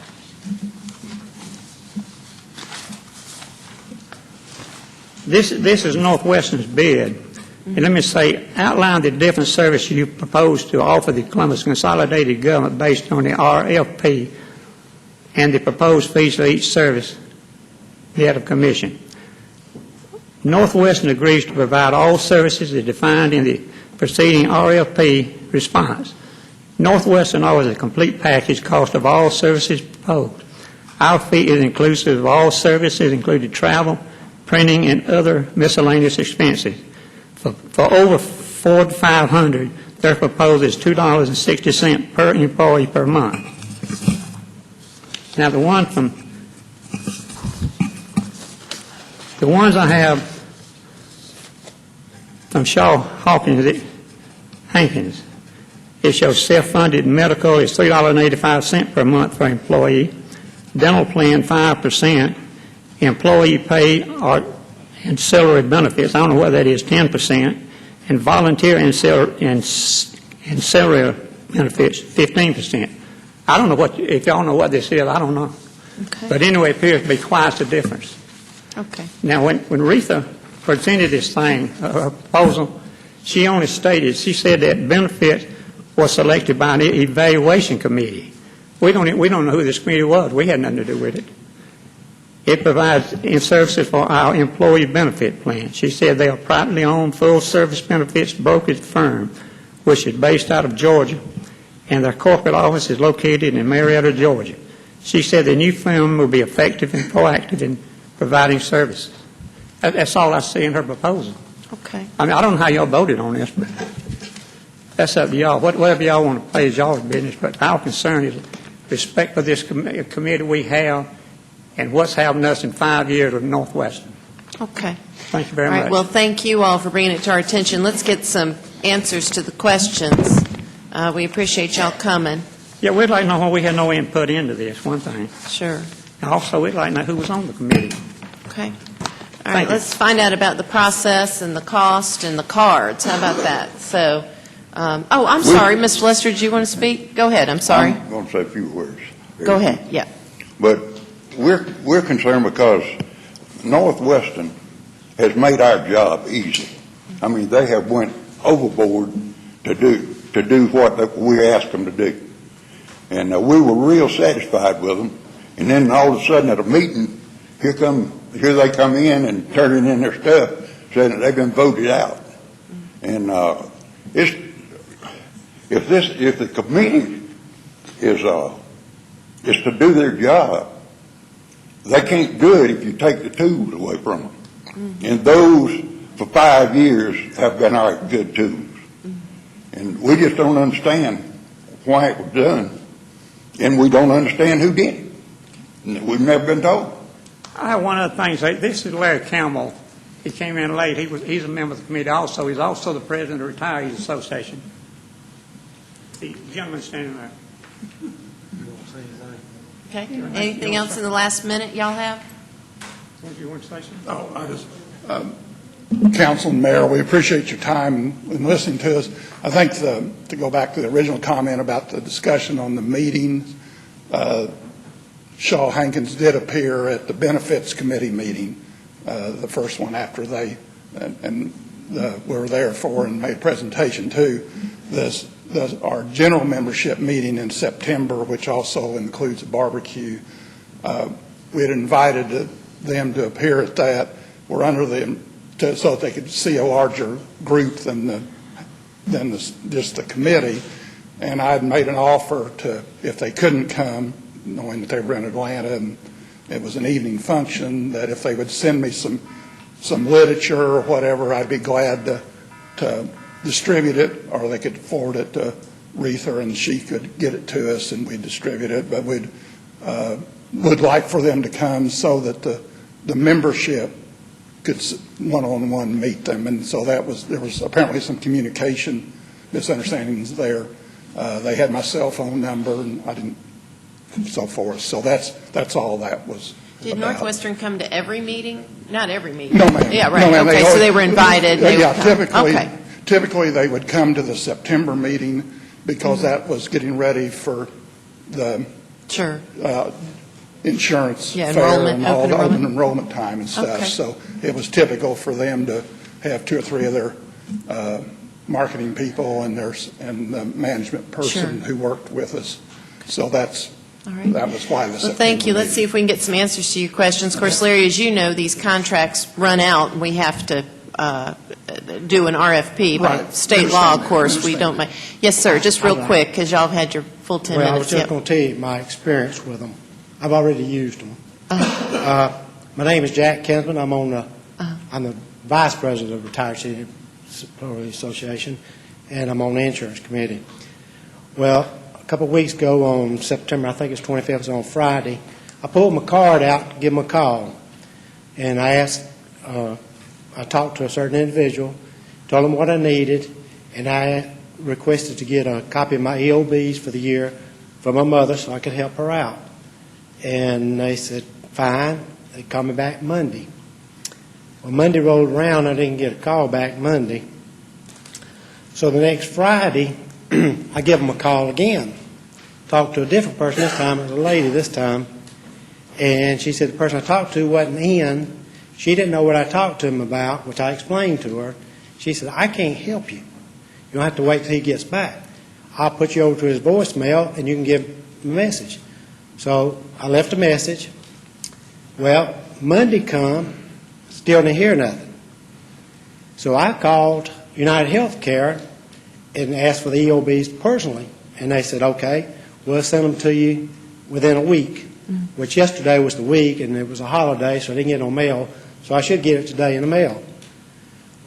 This is Northwestern's bid. And let me say, outline the different service you propose to offer the Columbus Consolidated Government based on the RFP and the proposed fees for each service net of commission. Northwestern agrees to provide all services as defined in the preceding RFP response. Northwestern offers a complete package cost of all services proposed. Our fee is inclusive of all services, including travel, printing, and other miscellaneous expenses. For over 4 to 500, their proposal is $2.60 per employee per month. Now, the ones I have from Shaw Hankins, it shows self-funded medical is $3.85 per month per employee, dental plan 5%, employee pay or ancillary benefits, I don't know what that is, 10%, and volunteer ancillary benefits, 15%. I don't know if y'all know what this is, I don't know. Okay. But anyway, it appears to be twice the difference. Okay. Now, when Retha presented this thing, her proposal, she only stated, she said that benefit was selected by an evaluation committee. We don't know who this committee was. We had nothing to do with it. It provides services for our employee benefit plan. She said they are privately owned full-service benefits brokerage firm, which is based out of Georgia, and their corporate office is located in Marietta, Georgia. She said the new firm will be effective and proactive in providing services. That's all I see in her proposal. Okay. I mean, I don't know how y'all voted on this, but that's up to y'all. Whatever y'all want to play is y'all's business, but our concern is respect for this committee we have and what's happened to us in 5 years of Northwestern. Okay. Thank you very All right, much. well, thank you all for bringing it to our attention. Let's get some answers to the questions. We appreciate y'all coming. Yeah, we'd like to know why we had no input into this, one thing. Sure. And also, we'd like to know who was on the committee. Okay. All right, let's find out about the process and the cost and the cards. How about that? So, I'm sorry, Mr. Lester, do you want to speak? Go ahead, I'm sorry. I'm going to say a few words. Go ahead, yeah. But we're concerned because Northwestern has made our job easy. I mean, they have went overboard to do what we asked them to do. And we were real satisfied with them. And then all of a sudden at a meeting, here they come in and turning in their stuff, saying that they've been voted out. And if the committee is to do their job, they can't do it if you take the tools away from them. Mm-hmm. And those, for 5 years, have been our good tools. Mm-hmm. And we just don't understand why it was done. And we don't understand who did it. We've never been told. I have one other thing. This is Larry Campbell. He came in late. He's a member of the committee also. He's also the president of the Retirees Association. The gentleman standing there. Okay. Anything else in the last minute y'all have? You want to say something? Oh, I just, Council and Mayor, we appreciate your time in listening to us. I think to go back to the original comment about the discussion on the meetings, Shaw Hankins did appear at the Benefits Committee meeting, the first one after they were there for and made a presentation too. Our general membership meeting in September, which also includes a barbecue, we had invited them to appear at that. We're under them so that they could see a larger group than just the committee. and I had made an offer to, if they couldn't come, knowing that they were in Atlanta and it was an evening function, that if they would send me some literature or whatever, I'd be glad to distribute it, or they could forward it to Retha and she could get it to us and we'd distribute it. But we'd would like for them to come so that the membership could one-on-one meet them. And so there was apparently some communication misunderstandings there. They had my cell phone number and I didn't, so forth. So that's all that was. Did about. Northwestern come to every meeting? Not every meeting. No, ma'am. Yeah, right. No, ma'am. Okay, so they were invited. They Yeah, would come. Okay. typically they would come to the September meeting because that was getting ready for the Sure. Insurance Yeah, fair enrollment, and all open the open enrollment. enrollment time and stuff. Okay. So it was typical for them to have 2 or 3 of their marketing people and the management person Sure. who worked with us. So All right. that was why the Well, thank you. Let's see if we can get some answers to your questions. Of course, Larry, as you know, these contracts run out, and we have to do an RFP. By Right. state law, of course, we don't mind. Yes, sir, just real All right. quick, because y'all have had your full 10 Well, I was minutes. just Yep. going to tell you my experience with them. I've already used them. My name is Jack Kinsman. I'm the Vice President of Retired City Employees Association, and I'm on the Insurance Committee. Well, a couple of weeks ago on September, I think it's 25th, on Friday, I pulled my card out to give them a call, and I talked to a certain individual, told them what I needed, and I requested to get a copy of my EOBs for the year for my mother so I could help her out. And they said, fine. They called me back Monday. Well, Monday rolled around. I didn't get a call back Monday. So the next Friday, I give them a call again. Talked to a different person this time. It was a lady this time. And she said the person I talked to wasn't in. She didn't know what I talked to him about, which I explained to her. She said, I can't help you. You don't have to wait till he gets back. I'll put you over to his voicemail, and you can give him a message. So I left a message. Well, Monday come, still didn't hear nothing. So I called United Healthcare and asked for the EOBs personally. And they said, okay, we'll send them to you within a week, which yesterday was the week, and it was a holiday, so I didn't get no mail. So I should get it today in the mail.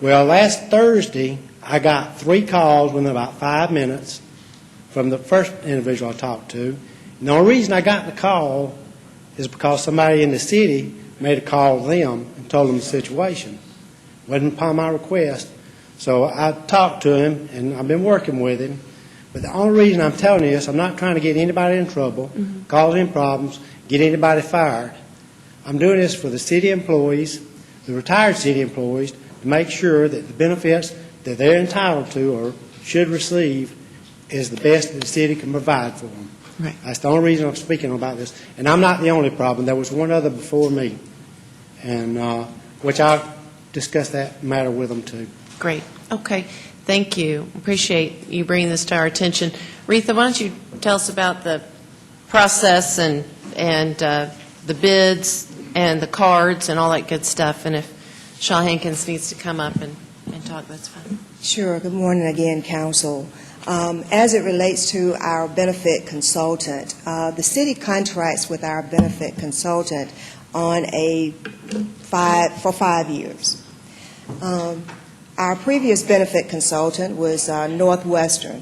Well, last Thursday, I got 3 calls within about 5 minutes from the first individual I talked to. And the only reason I got the call is because somebody in the city made a call to them and told them the situation. It wasn't upon my request. So I talked to him, and I've been working with him. But the only reason I'm telling you this, I'm not trying to get anybody in trouble, cause any problems, get anybody fired. I'm doing this for the city employees, the retired city employees, to make sure that the benefits that they're entitled to or should receive is the best that the city can provide for them. Right. That's the only reason I'm speaking about this. And I'm not the only problem. There was one other before me, and which I'll discuss that matter with them too. Great. Okay. Thank you. Appreciate you bringing this to our attention. Retha, why don't you tell us about the process and the bids and the cards and all that good stuff, and if Shaw Hankins needs to come up and talk, that's fine. Sure. Good morning again, Council. As it relates to our benefit consultant, the city contracts with our benefit consultant on for 5 years. Our previous benefit consultant was Northwestern,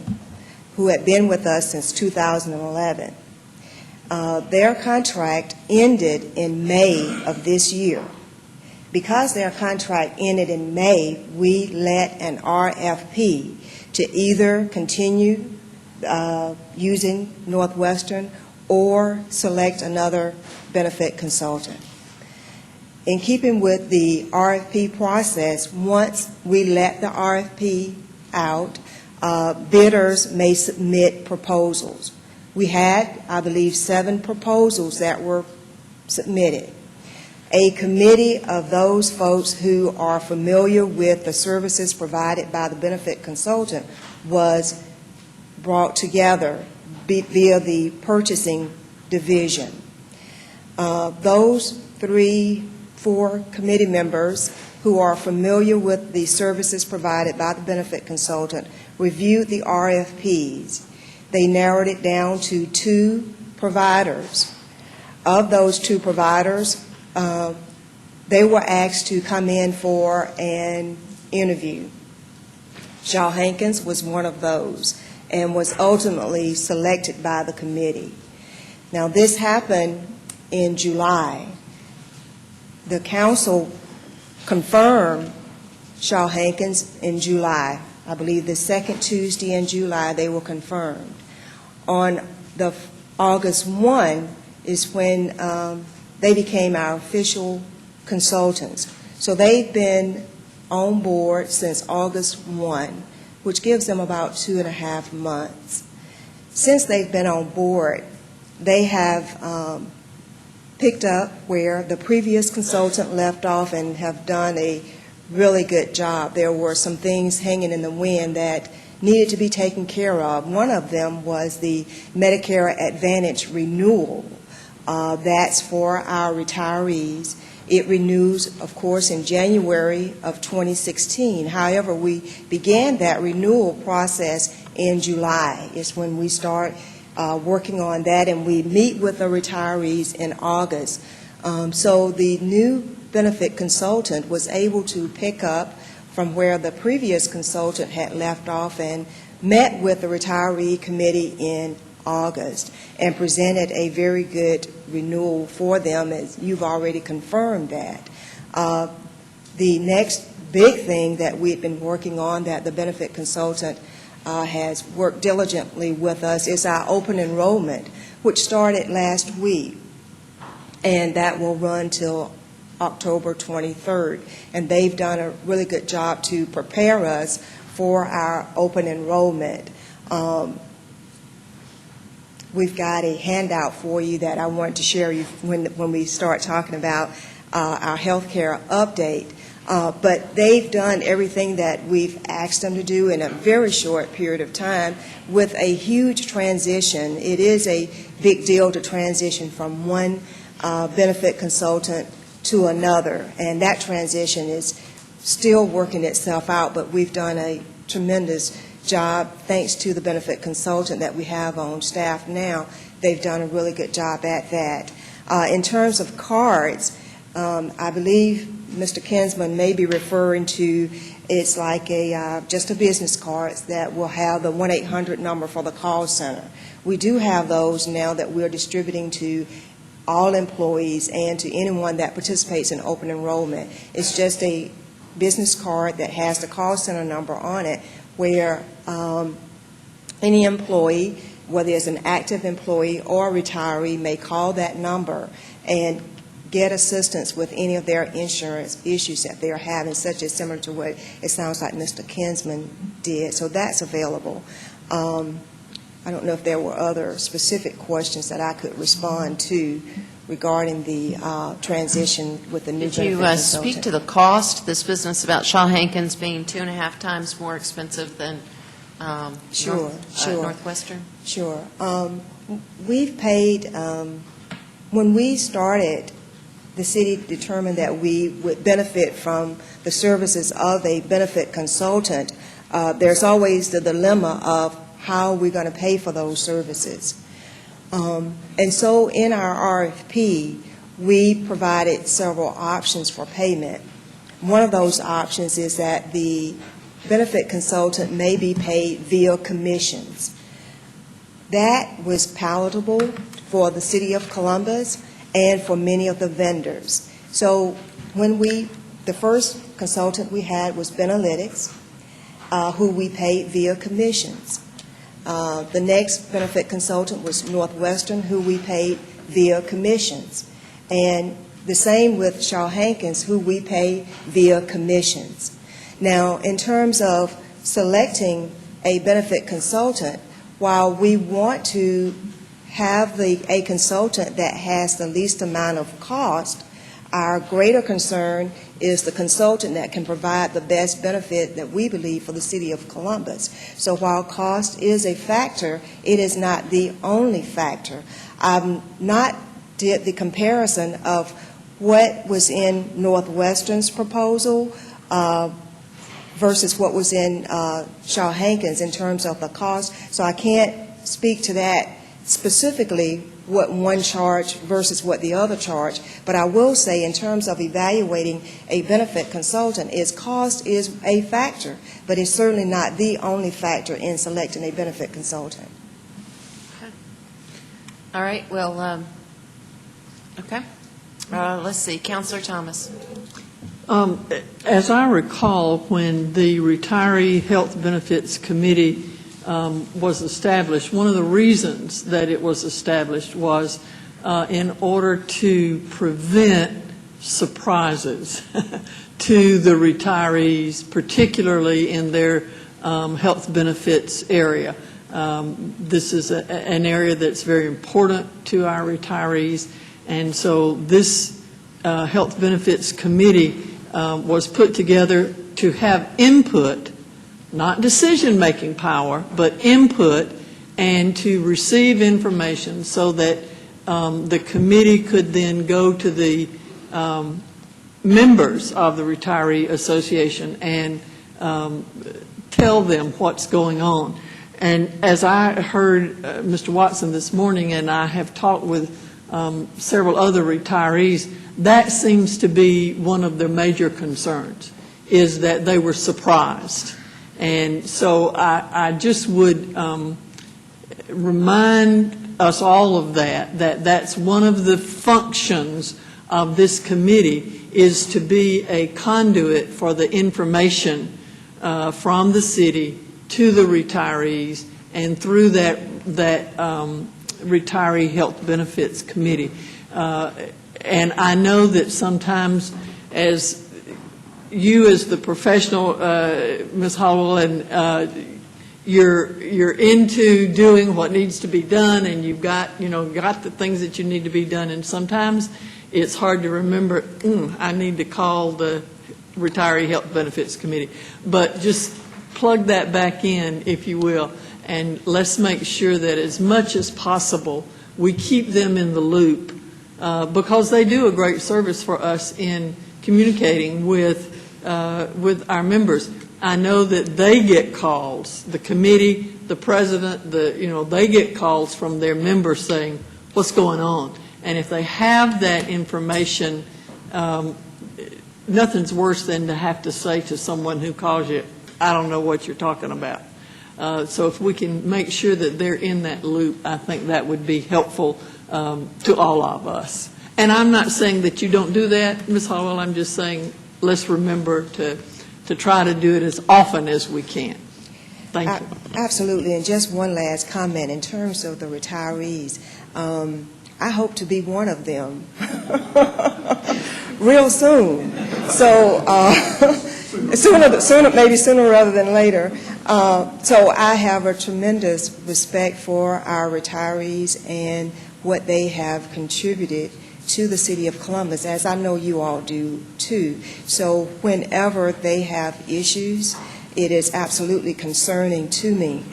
who had been with us since 2011. Their contract ended in May of this year. Because their contract ended in May, we let an RFP to either continue using Northwestern or select another benefit consultant. In keeping with the RFP process, once we let the RFP out, bidders may submit proposals. We had, I believe, 7 proposals that were submitted. A committee of those folks who are familiar with the services provided by the benefit consultant was brought together via the purchasing division. Those 3-4 committee members who are familiar with the services provided by the benefit consultant reviewed the RFPs. They narrowed it down to 2 providers. Of those 2 providers, they were asked to come in for an interview. Shaw Hankins was one of those and was ultimately selected by the committee. Now, this happened in July. The council confirmed Shaw Hankins in July. I believe the second Tuesday in July they were confirmed. On the August 1 is when they became our official consultants. So they've been on board since August 1, which gives them about 2.5 months. Since they've been on board, they have picked up where the previous consultant left off and have done a really good job. There were some things hanging in the wind that needed to be taken care of. One of them was the Medicare Advantage renewal. That's for our retirees. It renews, of course, in January of 2016. However, we began that renewal process in July. It's when we start working on that, and we meet with the retirees in August. So the new benefit consultant was able to pick up from where the previous consultant had left off and met with the retiree committee in August and presented a very good renewal for them, as you've already confirmed that. The next big thing that we've been working on that the benefit consultant has worked diligently with us is our open enrollment, which started last week, and that will run till October 23rd. And they've done a really good job to prepare us for our open enrollment. We've got a handout for you that I want to share you when we start talking about our health care update. But they've done everything that we've asked them to do in a very short period of time with a huge transition. It is a big deal to transition from one benefit consultant to another, and that transition is still working itself out, but we've done a tremendous job thanks to the benefit consultant that we have on staff now. They've done a really good job at that. In terms of cards, I believe Mr. Kinsman may be referring to, it's like just a business card that will have the 1-800 number for the call center. We do have those now that we're distributing to all employees and to anyone that participates in open enrollment. It's just a business card that has the call center number on it, where any employee, whether it's an active employee or a retiree, may call that number and get assistance with any of their insurance issues that they're having, such as similar to what it sounds like Mr. Kinsman did. So that's available. I don't know if there were other specific questions that I could respond to regarding the transition with the new benefit Did you consultant. speak to the cost, this business about Shaw Hankins being 2.5 times more expensive than Northwestern? Sure. We've paid, when we started, the city determined that we would benefit from the services of a benefit consultant. There's always the dilemma of how we're going to pay for those services. And so in our RFP, we provided several options for payment. One of those options is that the benefit consultant may be paid via commissions. That was palatable for the City of Columbus and for many of the vendors. So when the first consultant we had was Benalytics, who we paid via commissions. The next benefit consultant was Northwestern, who we paid via commissions. And the same with Shaw Hankins, who we pay via commissions. Now, in terms of selecting a benefit consultant, while we want to have a consultant that has the least amount of cost, our greater concern is the consultant that can provide the best benefit that we believe for the City of Columbus. So while cost is a factor, it is not the only factor. I've not did the comparison of what was in Northwestern's proposal versus what was in Shaw Hankins in terms of the cost. So I can't speak to that specifically, what one charge versus what the other charge, but I will say in terms of evaluating a benefit consultant, is cost is a factor, but it's certainly not the only factor in selecting a benefit consultant. All right, well, okay. Let's see, Counselor Thomas. As I recall, when the Retiree Health Benefits Committee was established, one of the reasons that it was established was in order to prevent surprises to the retirees, particularly in their health benefits area. This is an area that's very important to our retirees, and so this Health Benefits Committee was put together to have input, not decision-making power, but input, and to receive information so that the committee could then go to the members of the Retiree Association and tell them what's going on. And as I heard Mr. Watson this morning, and I have talked with several other retirees, that seems to be one of their major concerns, is that they were surprised. And so I just would remind us all of that's one of the functions of this committee, is to be a conduit for the information from the city to the retirees and through that Retiree Health Benefits Committee. And I know that sometimes, as you as the professional, Ms. Hollowell, and you're into doing what needs to be done, and you've got the things that you need to be done, and sometimes it's hard to remember, I need to call the Retiree Health Benefits Committee. But just plug that back in, if you will, and let's make sure that as much as possible we keep them in the loop, because they do a great service for us in communicating with our members. I know that they get calls, the committee, the president, they get calls from their members saying, what's going on? And if they have that information, nothing's worse than to have to say to someone who calls you, I don't know what you're talking about. So if we can make sure that they're in that loop, I think that would be helpful to all of us. And I'm not saying that you don't do that, Ms. Hallwell. I'm just saying let's remember to try to do it as often as we can. Thank you. Absolutely. And just one last comment. In terms of the retirees, I hope to be one of them real soon. So maybe sooner rather than later. So I have a tremendous respect for our retirees and what they have contributed to the City of Columbus, as I know you all do too. So whenever they have issues, it is absolutely concerning to me,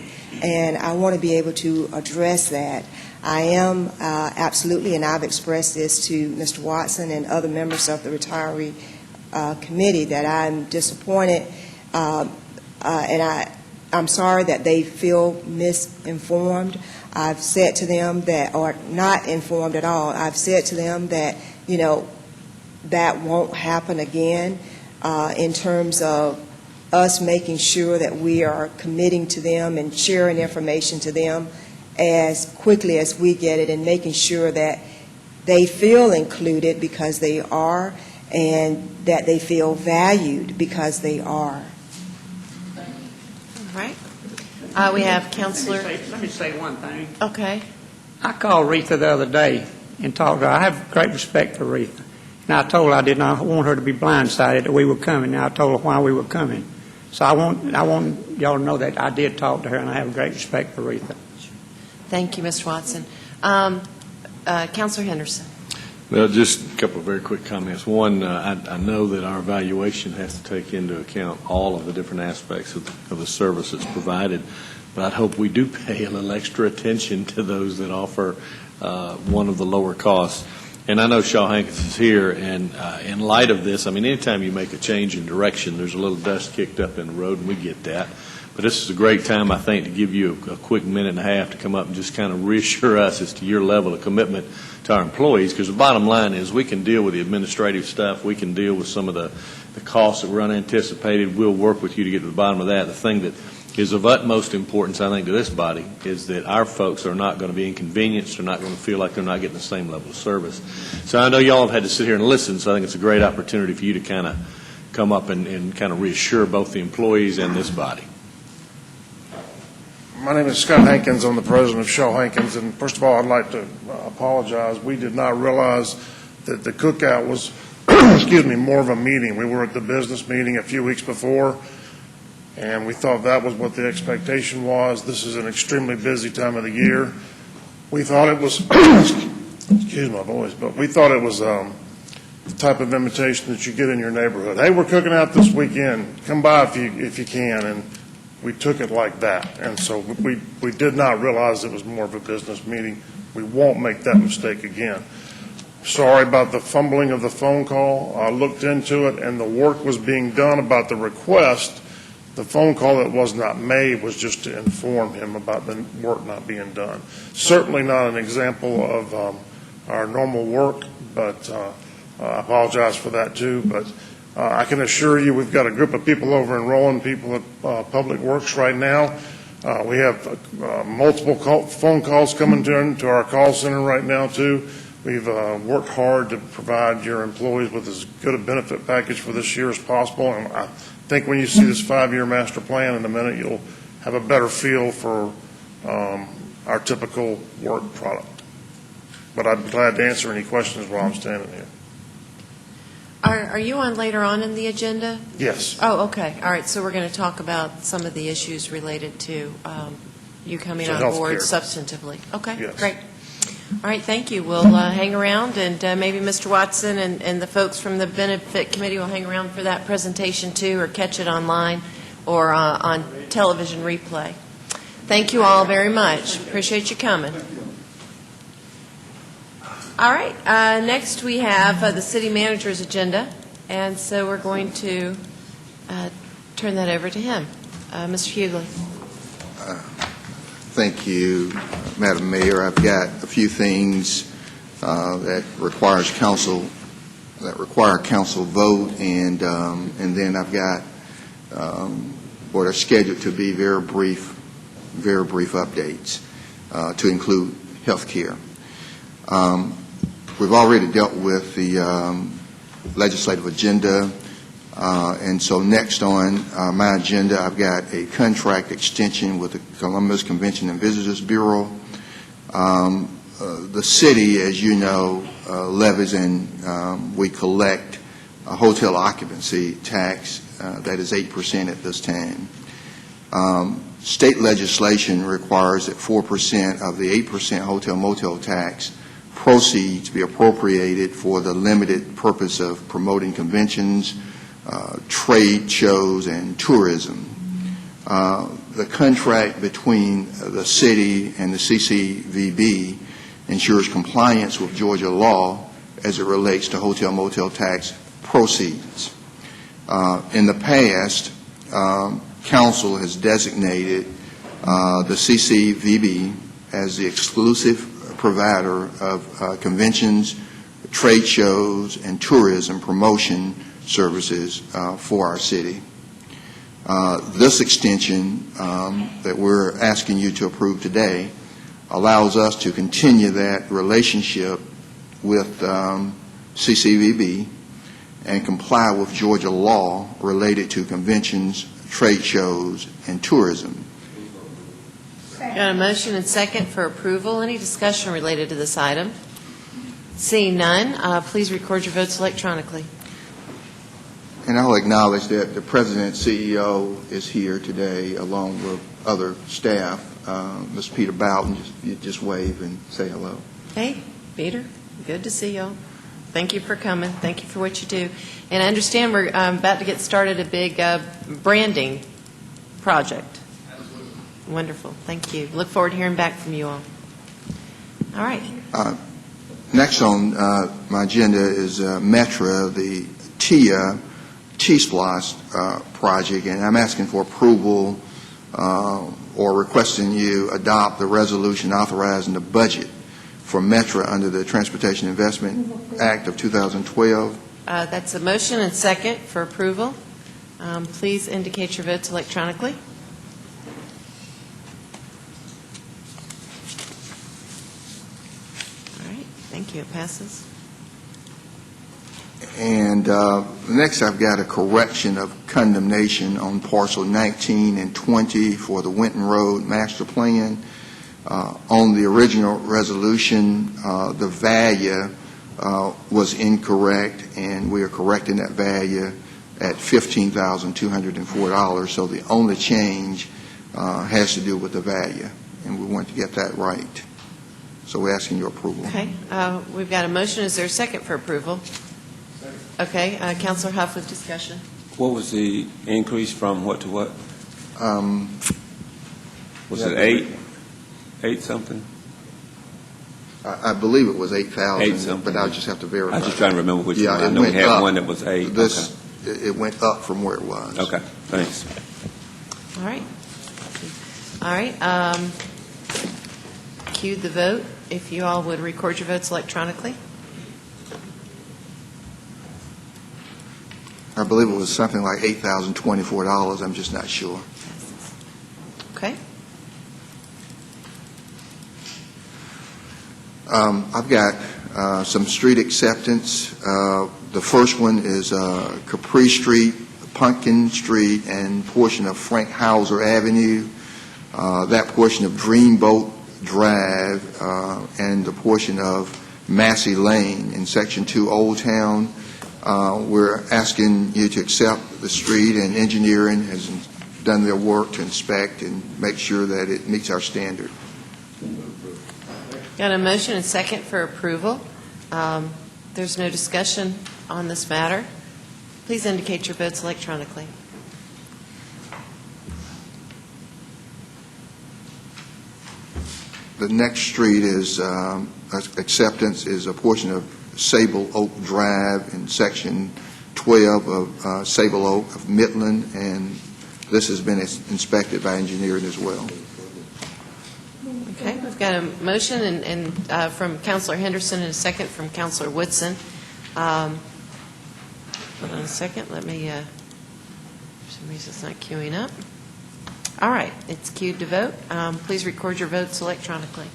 and I want to be able to address that. I am absolutely, and I've expressed this to Mr. Watson and other members of the retiree committee, that I'm disappointed, and I'm sorry that they feel misinformed. I've said to them that, or not informed at all, I've said to them that, that won't happen again in terms of us making sure that we are committing to them and sharing information to them as quickly as we get it, and making sure that they feel included because they are, and that they feel valued because they are. All right. We have Counselor. Let me say one thing. Okay. I called Retha the other day and talked to her. I have great respect for Retha. And I told her I did not want her to be blindsided that we were coming. And I told her why we were coming. So I want y'all to know that I did talk to her, and I have great respect for Retha. Thank you, Mr. Watson. Counselor Henderson. Well, just a couple of very quick comments. One, I know that our evaluation has to take into account all of the different aspects of the service that's provided, but I'd hope we do pay a little extra attention to those that offer one of the lower costs. And I know Shaw Hankins is here, and in light of this, I mean, anytime you make a change in direction, there's a little dust kicked up in the road, and we get that. But this is a great time, I think, to give you a quick minute and a half to come up and just kind of reassure us as to your level of commitment to our employees, because the bottom line is we can deal with the administrative stuff, we can deal with some of the costs that were unanticipated. We'll work with you to get to the bottom of that. The thing that is of utmost importance, I think, to this body is that our folks are not going to be inconvenienced. They're not going to feel like they're not getting the same level of service. So I know y'all have had to sit here and listen, so I think it's a great opportunity for you to kind of come up and kind of reassure both the employees and this body. My name is Scott Hankins. I'm the president of Shaw Hankins. And first of all, I'd like to apologize. We did not realize that the cookout was, excuse me, more of a meeting. We were at the business meeting a few weeks before, and we thought that was what the expectation was. This is an extremely busy time of the year. We thought it was, excuse my voice, but we thought it was the type of invitation that you get in your neighborhood. Hey, we're cooking out this weekend. Come by if you can. And we took it like that. And so we did not realize it was more of a business meeting. We won't make that mistake again. Sorry about the fumbling of the phone call. I looked into it, and the work was being done about the request. The phone call that was not made was just to inform him about the work not being done. Certainly not an example of our normal work, but I apologize for that too. But I can assure you we've got a group of people over enrolling people at Public Works right now. We have multiple phone calls coming to our call center right now too. We've worked hard to provide your employees with as good a benefit package for this year as possible. And I think when you see this 5-year master plan in a minute, you'll have a better feel for our typical work product. But I'd be glad to answer any questions while I'm standing here. Are you on later on in the agenda? Yes. Oh, okay. All right. So we're going to talk about some of the issues related to you coming on board substantively. Okay, yes. Great. All right, thank you. We'll hang around, and maybe Mr. Watson and the folks from the Benefit Committee will hang around for that presentation too, or catch it online or on television replay. Thank you all very much. Appreciate you coming. All right, next we have the city manager's agenda, and so we're going to turn that over to him. Mr. Hughley. Thank you, Madam Mayor. I've got a few things that require council vote, and then I've got what are scheduled to be very brief updates to include health care. We've already dealt with the legislative agenda, and so next on my agenda, I've got a contract extension with the Columbus Convention and Visitors Bureau. The city, as you know, levies and we collect a hotel occupancy tax that is 8% at this time. State legislation requires that 4% of the 8% hotel motel tax proceeds be appropriated for the limited purpose of promoting conventions, trade shows, and tourism. The contract between the city and the CCVB ensures compliance with Georgia law as it relates to hotel motel tax proceeds. In the past, Council has designated the CCVB as the exclusive provider of conventions, trade shows, and tourism promotion services for our city. This extension that we're asking you to approve today allows us to continue that relationship with CCVB and comply with Georgia law related to conventions, trade shows, and tourism. Got a motion and second for approval. Any discussion related to this item? Seeing none, please record your votes electronically. And I'll acknowledge that the President and CEO is here today along with other staff. Mr. Peter Bowden, just wave and say hello. Hey, Peter, good to see you. Thank you for coming. Thank you for what you do. And I understand we're about to get started a big branding project. Wonderful. Thank you. Look forward to hearing back from you all. All right. Next on my agenda is METRA, the TIA T-SPLOST project, and I'm asking for approval or requesting you adopt the resolution authorizing the budget for Metra under the Transportation Investment Act of 2012. That's a motion and second for approval. Please indicate your votes electronically. All right, thank you. It passes. And next, I've got a correction of condemnation on parcel 19 and 20 for the Winton Road Master Plan. On the original resolution, the value was incorrect, and we are correcting that value at $15,204. So the only change has to do with the value, and we want to get that right. So we're asking your approval. Okay, we've got a motion. Is there a second for approval? Okay, Councilor Huff with discussion. What was the increase from what to what? Was it 8 something? I believe it was 8,000, 8 something. but I'll just have to verify. I was just trying to remember which one. I it know we went had up. one that was 8. It went up from where it was. Okay, thanks. All right. All right. Cue the vote. If you all would record your votes electronically. I believe it was something like $8,024. I'm just not sure. Okay. I've got some street acceptance. The first one is Capri Street, Pumpkin Street, and portion of Frank Hauser Avenue. That portion of Dreamboat Drive and the portion of Massey Lane in Section 2 Old Town. We're asking you to accept the street, and engineering has done their work to inspect and make sure that it meets our standard. Got a motion and second for approval. There's no discussion on this matter. Please indicate your votes electronically. The next street is acceptance is a portion of Sable Oak Drive in Section 12 of Sable Oak of Midland, and this has been inspected by engineering as well. Okay, we've got a motion and from Councilor Henderson and a second from Councilor Woodson. Hold on a second. Let me, for some reason it's not queuing up. All right, it's queued to vote. Please record your votes electronically.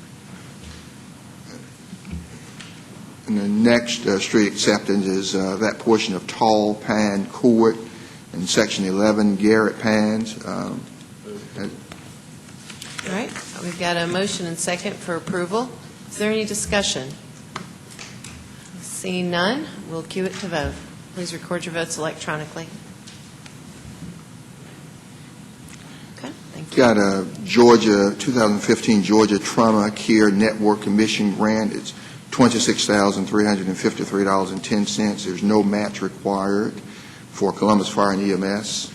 And the next street acceptance is that portion of Tall Pine Court in Section 11, Garrett Pines. All right, we've got a motion and second for approval. Is there any discussion? Seeing none, we'll cue it to vote. Please record your votes electronically. Okay, thank you. Got a Georgia 2015 Georgia Trauma Care Network Commission grant. It's $26,353.10. There's no match required for Columbus Fire and EMS.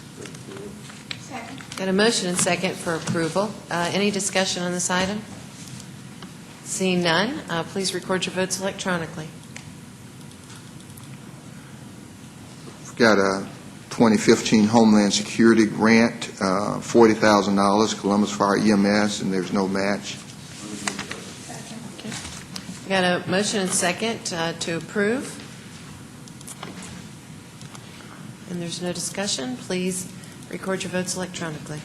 Got a motion and second for approval. Any discussion on this item? Seeing none, please record your votes electronically. We've got a 2015 Homeland Security grant, $40,000, Columbus Fire EMS, and there's no match. Got a motion and second to approve. And there's no discussion. Please record your votes electronically.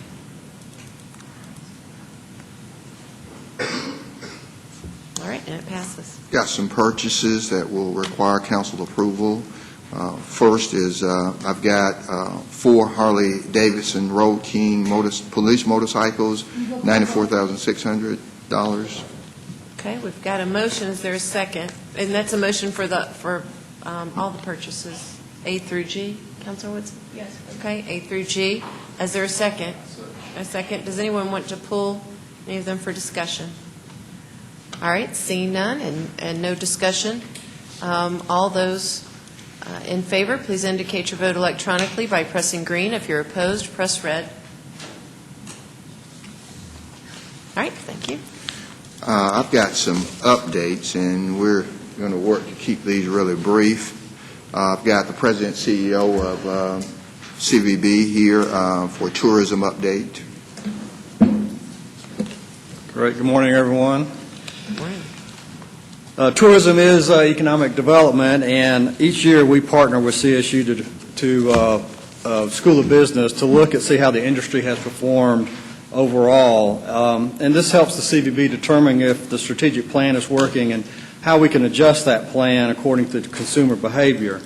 All right, and it passes. Got some purchases that will require council approval. First is I've got 4 Harley-Davidson Road King police motorcycles, $94,600. Okay, we've got a motion. Is there a second? And that's a motion for all the purchases, A through G. Councilor Woodson? Yes. Okay, A through G. Is there a second? A second. Does anyone want to pull any of them for discussion? All right, seeing none and no discussion. All those in favor, please indicate your vote electronically by pressing green. If you're opposed, press red. All right, thank you. I've got some updates, and we're going to work to keep these really brief. I've got the President and CEO of CVB here for a tourism update. Great. Good morning, everyone. Tourism is economic development, and each year we partner with CSU to School of Business to look at see how the industry has performed overall. And this helps the CVB determine if the strategic plan is working and how we can adjust that plan according to consumer behavior.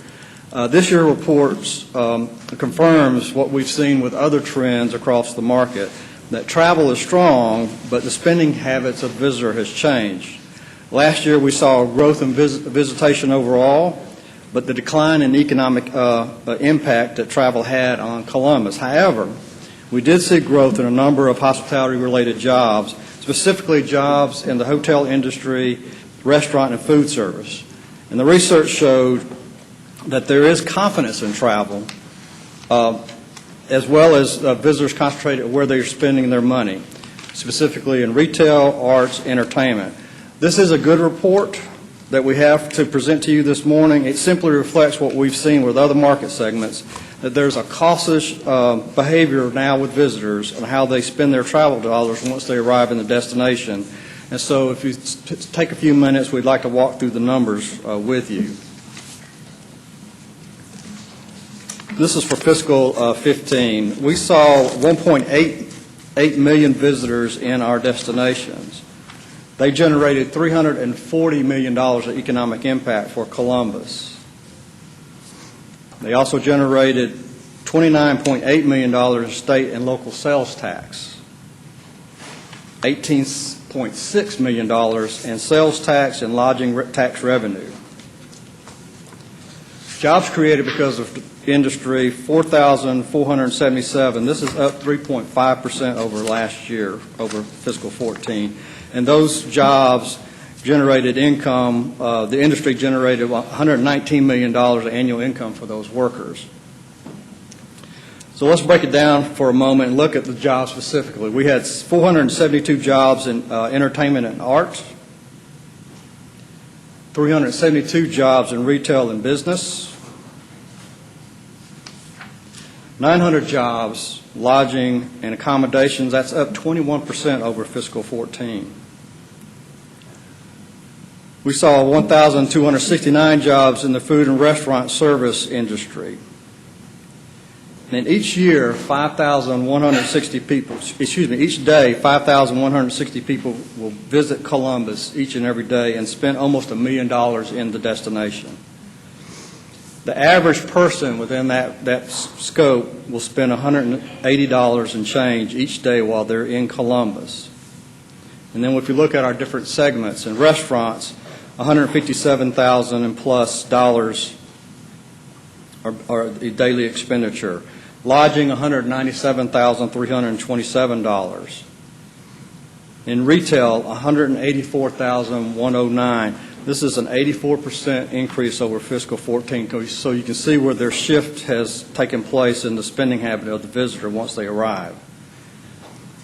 This year reports confirms what we've seen with other trends across the market, that travel is strong, but the spending habits of visitor has changed. Last year we saw growth in visitation overall, but the decline in economic impact that travel had on Columbus. However, we did see growth in a number of hospitality-related jobs, specifically jobs in the hotel industry, restaurant, and food service. And the research showed that there is confidence in travel, as well as visitors concentrated where they're spending their money, specifically in retail, arts, entertainment. This is a good report that we have to present to you this morning. It simply reflects what we've seen with other market segments, that there's a cautious behavior now with visitors and how they spend their travel dollars once they arrive in the destination. And so if you take a few minutes, we'd like to walk through the numbers with you. This is for fiscal 15. We saw 1.88 million visitors in our destinations. They generated $340 million of economic impact for Columbus. They also generated $29.8 million in state and local sales tax, $18.6 million in sales tax and lodging tax revenue. Jobs created because of industry, 4,477. This is up 3.5% over last year, over fiscal 14. And those jobs generated income, the industry generated $119 million of annual income for those workers. So let's break it down for a moment and look at the jobs specifically. We had 472 jobs in entertainment and arts, 372 jobs in retail and business, 900 jobs, lodging and accommodations. That's up 21% over fiscal 14. We saw 1,269 jobs in the food and restaurant service industry. And each year, 5,160 people, each day, 5,160 people will visit Columbus each and every day and spend almost $1 million in the destination. The average person within that scope will spend $180 and change each day while they're in Columbus. And then if you look at our different segments, in restaurants, $157,000 and plus dollars are the daily expenditure. Lodging, $197,327. In retail, $184,109. This is an 84% increase over fiscal 14, so you can see where their shift has taken place in the spending habit of the visitor once they arrive.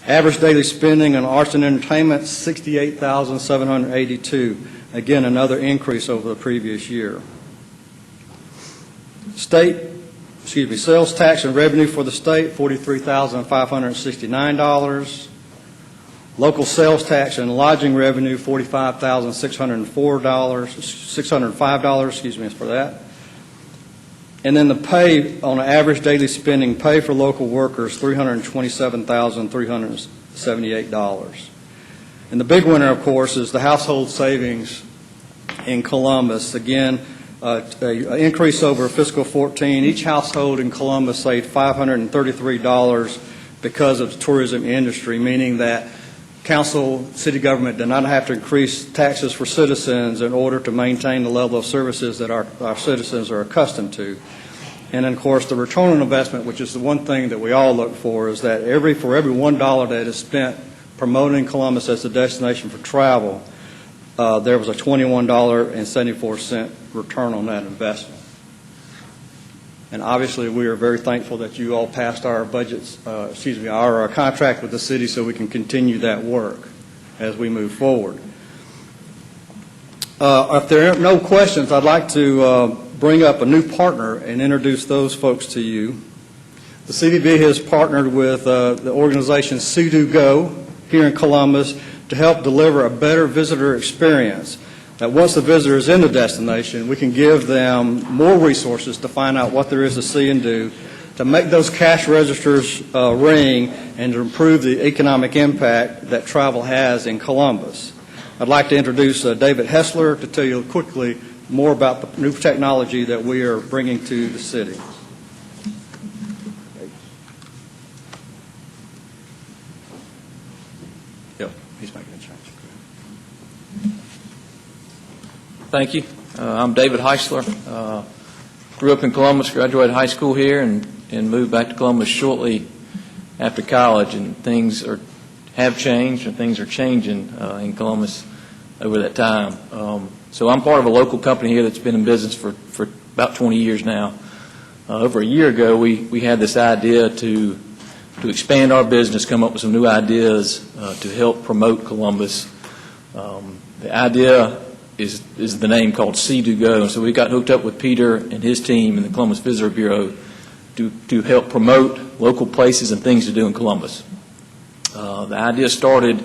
Average daily spending on arts and entertainment, $68,782. Again, another increase over the previous year. Sales tax and revenue for the state, $43,569. Local sales tax and lodging revenue, $605 for that. And then the pay on an average daily spending, pay for local workers, $327,378. And the big winner, of course, is the household savings in Columbus. Again, an increase over fiscal 14. Each household in Columbus saved $533 because of the tourism industry, meaning that council, city government did not have to increase taxes for citizens in order to maintain the level of services that our citizens are accustomed to. And then, of course, the return on investment, which is the one thing that we all look for, is that for every $1 that is spent promoting Columbus as a destination for travel, there was a $21.74 return on that investment. And obviously, we are very thankful that you all passed our our contract with the city so we can continue that work as we move forward. If there are no questions, I'd like to bring up a new partner and introduce those folks to you. The CVB has partnered with the organization Sea2Go here in Columbus to help deliver a better visitor experience. That once the visitor is in the destination, we can give them more resources to find out what there is to see and do, to make those cash registers ring, and to improve the economic impact that travel has in Columbus. I'd like to introduce David Hessler to tell you quickly more about the new technology that we are bringing to the city. Yep, he's making a change. Thank you. I'm David Heisler. Grew up in Columbus, graduated high school here, and moved back to Columbus shortly after college. And things have changed, and things are changing in Columbus over that time. So I'm part of a local company here that's been in business for about 20 years now. Over a year ago, we had this idea to expand our business, come up with some new ideas to help promote Columbus. The idea is the name called See-Do-Go. So we got hooked up with Peter and his team in the Columbus Visitor Bureau to help promote local places and things to do in Columbus. The idea started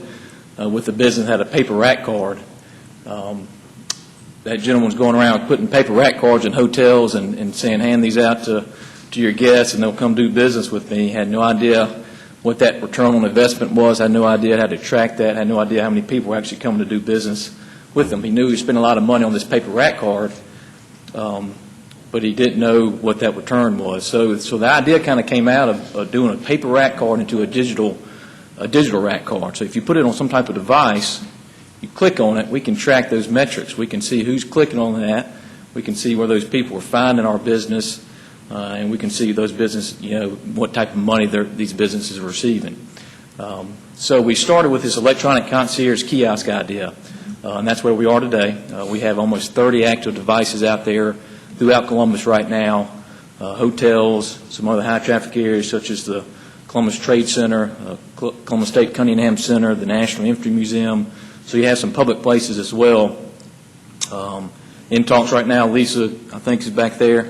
with the business that had a paper rack card. That gentleman was going around putting paper rack cards in hotels and saying, hand these out to your guests and they'll come do business with me. He had no idea what that return on investment was, had no idea how to track that, had no idea how many people were actually coming to do business with him. He knew he spent a lot of money on this paper rack card, but he didn't know what that return was. So the idea kind of came out of doing a paper rack card into a digital rack card. So if you put it on some type of device, you click on it, we can track those metrics. We can see who's clicking on that. We can see where those people are finding our business, and we can see those businesses, what type of money these businesses are receiving. So we started with this electronic concierge kiosk idea, and that's where we are today. We have almost 30 active devices out there throughout Columbus right now, hotels, some other high-traffic areas such as the Columbus Trade Center, Columbus State Cunningham Center, the National Infantry Museum. So you have some public places as well. In talks right now, Lisa, I think, is back there.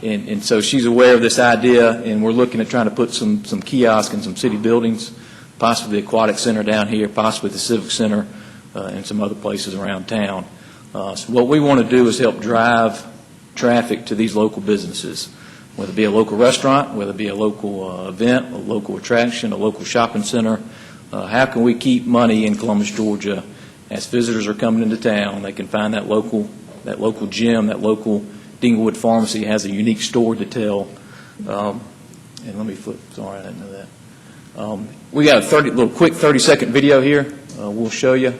And so she's aware of this idea, and we're looking at trying to put some kiosks in some city buildings, possibly the Aquatic Center down here, possibly the Civic Center, and some other places around town. So what we want to do is help drive traffic to these local businesses, whether it be a local restaurant, whether it be a local event, a local attraction, a local shopping center. How can we keep money in Columbus, Georgia, as visitors are coming into town? They can find that local gym, that local Dinglewood Pharmacy has a unique story to tell. And let me flip. Sorry, I didn't know that. We got a little quick 30-second video here. We'll show you.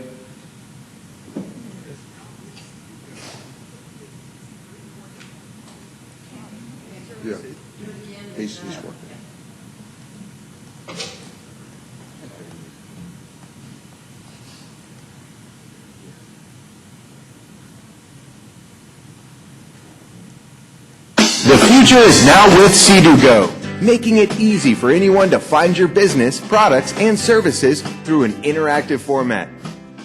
Yeah, he's working. The future is now with See-Do-Go, making it easy for anyone to find your business, products, and services through an interactive format.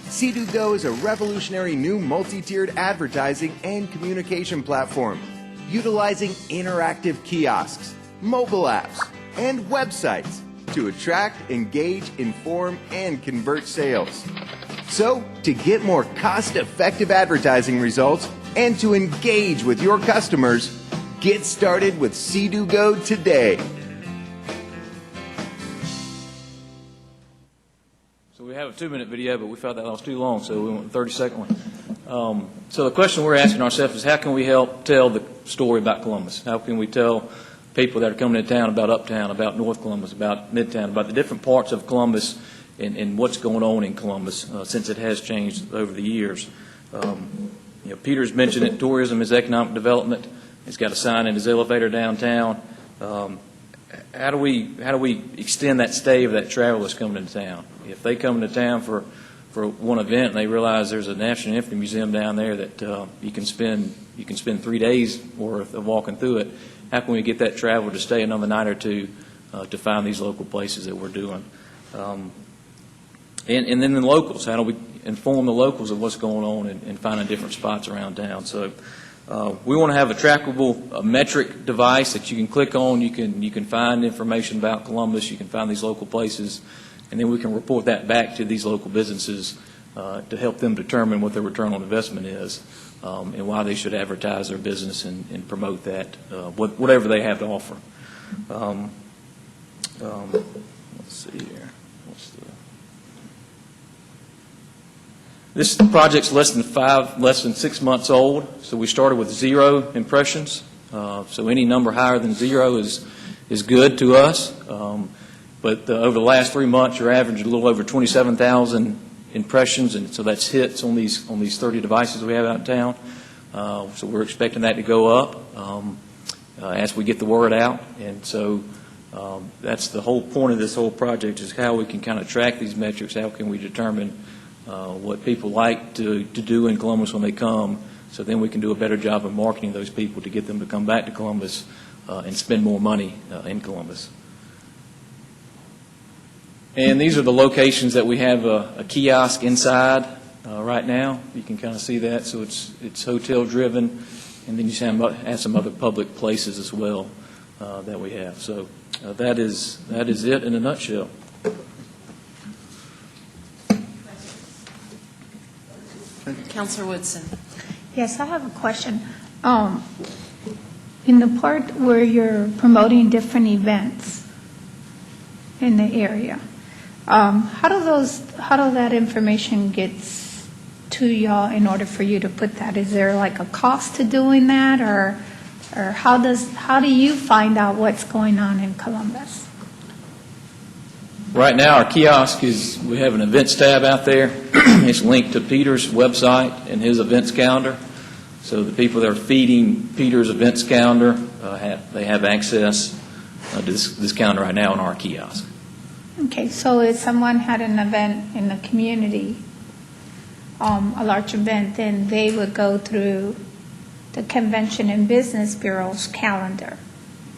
See-Do-Go is a revolutionary new multi-tiered advertising and communication platform, utilizing interactive kiosks, mobile apps, and websites to attract, engage, inform, and convert sales. So, to get more cost-effective advertising results and to engage with your customers, get started with See-Do-Go today. So we have a 2-minute video, but we felt that was too long, so we went 30-second one. So the question we're asking ourselves is, how can we help tell the story about Columbus? How can we tell people that are coming into town about Uptown, about North Columbus, about Midtown, about the different parts of Columbus and what's going on in Columbus since it has changed over the years? Peter's mentioned it. Tourism is economic development. He's got a sign in his elevator downtown. How do we extend that stay of that traveler that's coming into town? If they come into town for one event and they realize there's a National Infantry Museum down there that you can spend 3 days worth of walking through it, how can we get that traveler to stay another night or two to find these local places that we're doing? And then the locals, how do we inform the locals of what's going on and finding different spots around town? So we want to have a trackable metric device that you can click on. You can find information about Columbus. You can find these local places, and then we can report that back to these local businesses to help them determine what their return on investment is and why they should advertise their business and promote that, whatever they have to offer. Let's see here. This project's less than 6 months old, so we started with 0 impressions. So any number higher than 0 is good to us. But over the last 3 months, you're averaging a little over 27,000 impressions, and so that's hits on these 30 devices we have out in town. So we're expecting that to go up as we get the word out, and so that's the whole point of this whole project, is how we can kind of track these metrics. How can we determine what people like to do in Columbus when they come, so then we can do a better job of marketing those people to get them to come back to Columbus and spend more money in Columbus. And these are the locations that we have a kiosk inside right now. You can kind of see that. So it's hotel driven, and then you have some other public places as well that we have. So that is it in a nutshell. Councilor Woodson. Yes, I have a question. In the part where you're promoting different events in the area, how do that information gets to y'all in order for you to put that? Is there like a cost to doing that, or how do you find out what's going on in Columbus? Right now, our kiosk we have an events tab out there. It's linked to Peter's website and his events calendar. So the people that are feeding Peter's events calendar, they have access to this calendar right now in our kiosk. Okay, so if someone had an event in the community, a large event, then they would go through the Convention and Business Bureau's calendar,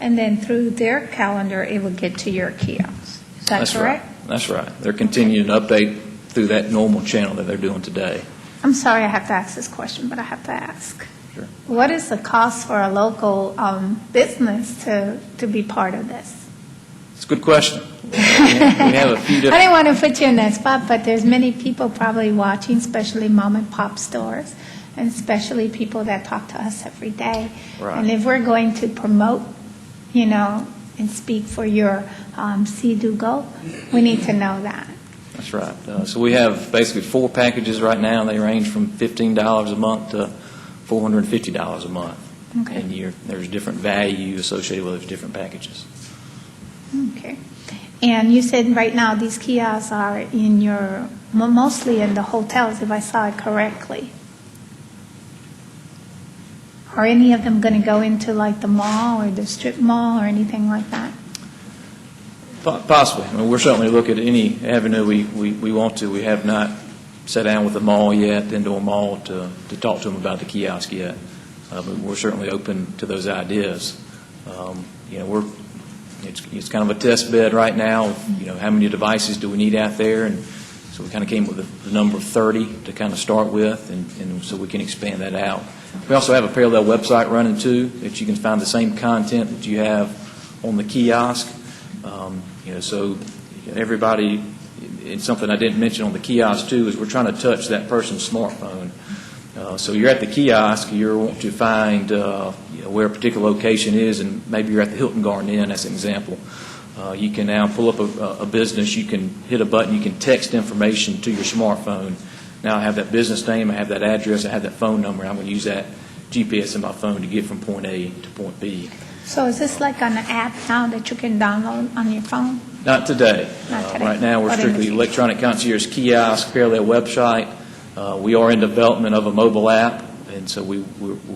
and then through their calendar, it would get to your kiosk. Is that correct? Right. That's right. They're continuing to update through that normal channel that they're doing today. I'm sorry I have to ask this question, but I have to ask. Sure. What is the cost for a local business to be part of this? It's a good question. We have a few different... I didn't want to put you in that spot, but there's many people probably watching, especially mom and pop stores, and especially people that talk to us every day. Right. And if we're going to promote, and speak for your See-Do Go, we need to know that. That's right. So we have basically 4 packages right now. They range from $15 a month to $450 a month. Okay. And there's different value associated with those different packages. Okay. And you said right now these kiosks are mostly in the hotels, if I saw it correctly. Are any of them going to go into like the mall or the strip mall or anything like that? Possibly. I mean, we're certainly looking at any avenue we want to. We have not sat down with the mall yet, the indoor mall, to talk to them about the kiosk yet. But we're certainly open to those ideas. It's kind of a test bed right now. How many devices do we need out there? And so we kind of came with the number of 30 to kind of start with, and so we can expand that out. We also have a parallel website running too, that you can find the same content that you have on the kiosk. So everybody, it's something I didn't mention on the kiosk too, is we're trying to touch that person's smartphone. So you're at the kiosk, you want to find where a particular location is, and maybe you're at the Hilton Garden Inn, as an example. You can now pull up a business, you can hit a button, you can text information to your smartphone. Now I have that business name, I have that address, I have that phone number, and I'm going to use that GPS in my phone to get from point A to point B. So is this like an app now that you can download on your phone? Not today. Not today. Right now, we're strictly electronic concierge kiosk, parallel website. We are in development of a mobile app, and so we'll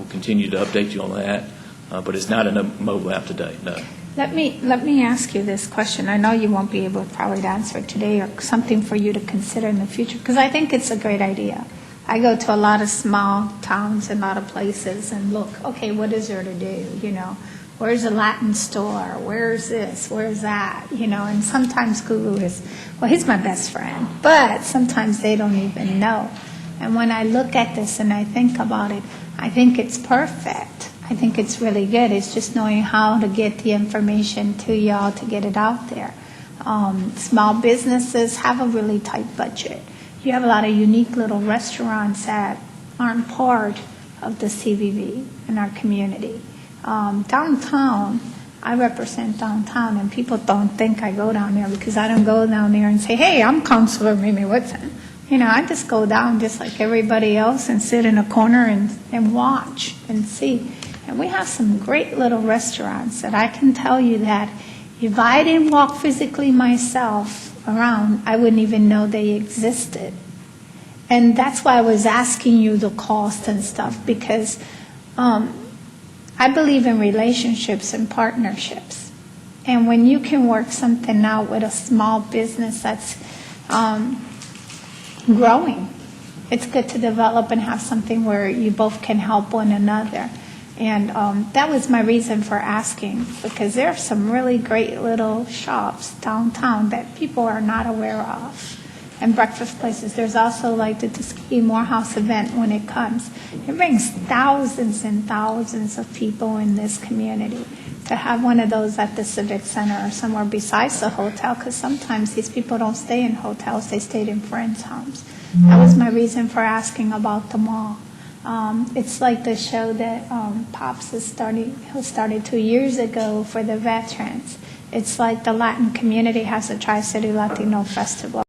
continue to update you on that. But it's not a mobile app today, no. Let me ask you this question. I know you won't be able probably to answer it today, or something for you to consider in the future, because I think it's a great idea. I go to a lot of small towns and a lot of places and look, okay, what is there to do, Where's a Latin store? Where's this? Where's that? And sometimes Google is, well, he's my best friend. But sometimes they don't even know. And when I look at this and I think about it, I think it's perfect. I think it's really good. It's just knowing how to get the information to y'all to get it out there. Small businesses have a really tight budget. You have a lot of unique little restaurants that aren't part of the CVB in our community. Downtown, I represent downtown, and people don't think I go down there because I don't go down there and say, hey, I'm Councilor Mimi Whitson. You know, I just go down just like everybody else and sit in a corner and watch and see. And we have some great little restaurants that I can tell you that if I didn't walk physically myself around, I wouldn't even know they existed. And that's why I was asking you the cost and stuff, because I believe in relationships and partnerships. And when you can work something out with a small business that's growing, it's good to develop and have something where you both can help one another. And that was my reason for asking, because there are some really great little shops downtown that people are not aware of, and breakfast places. There's also like the Tuskegee Morehouse event when it comes. It brings thousands and thousands of people in this community. To have one of those at the Civic Center or somewhere besides the hotel, because sometimes these people don't stay in hotels, they stayed in friends' homes. That was my reason for asking about the mall. It's like the show that Pops started 2 years ago for the veterans. It's like the Latin community has a Tri-City Latino Festival.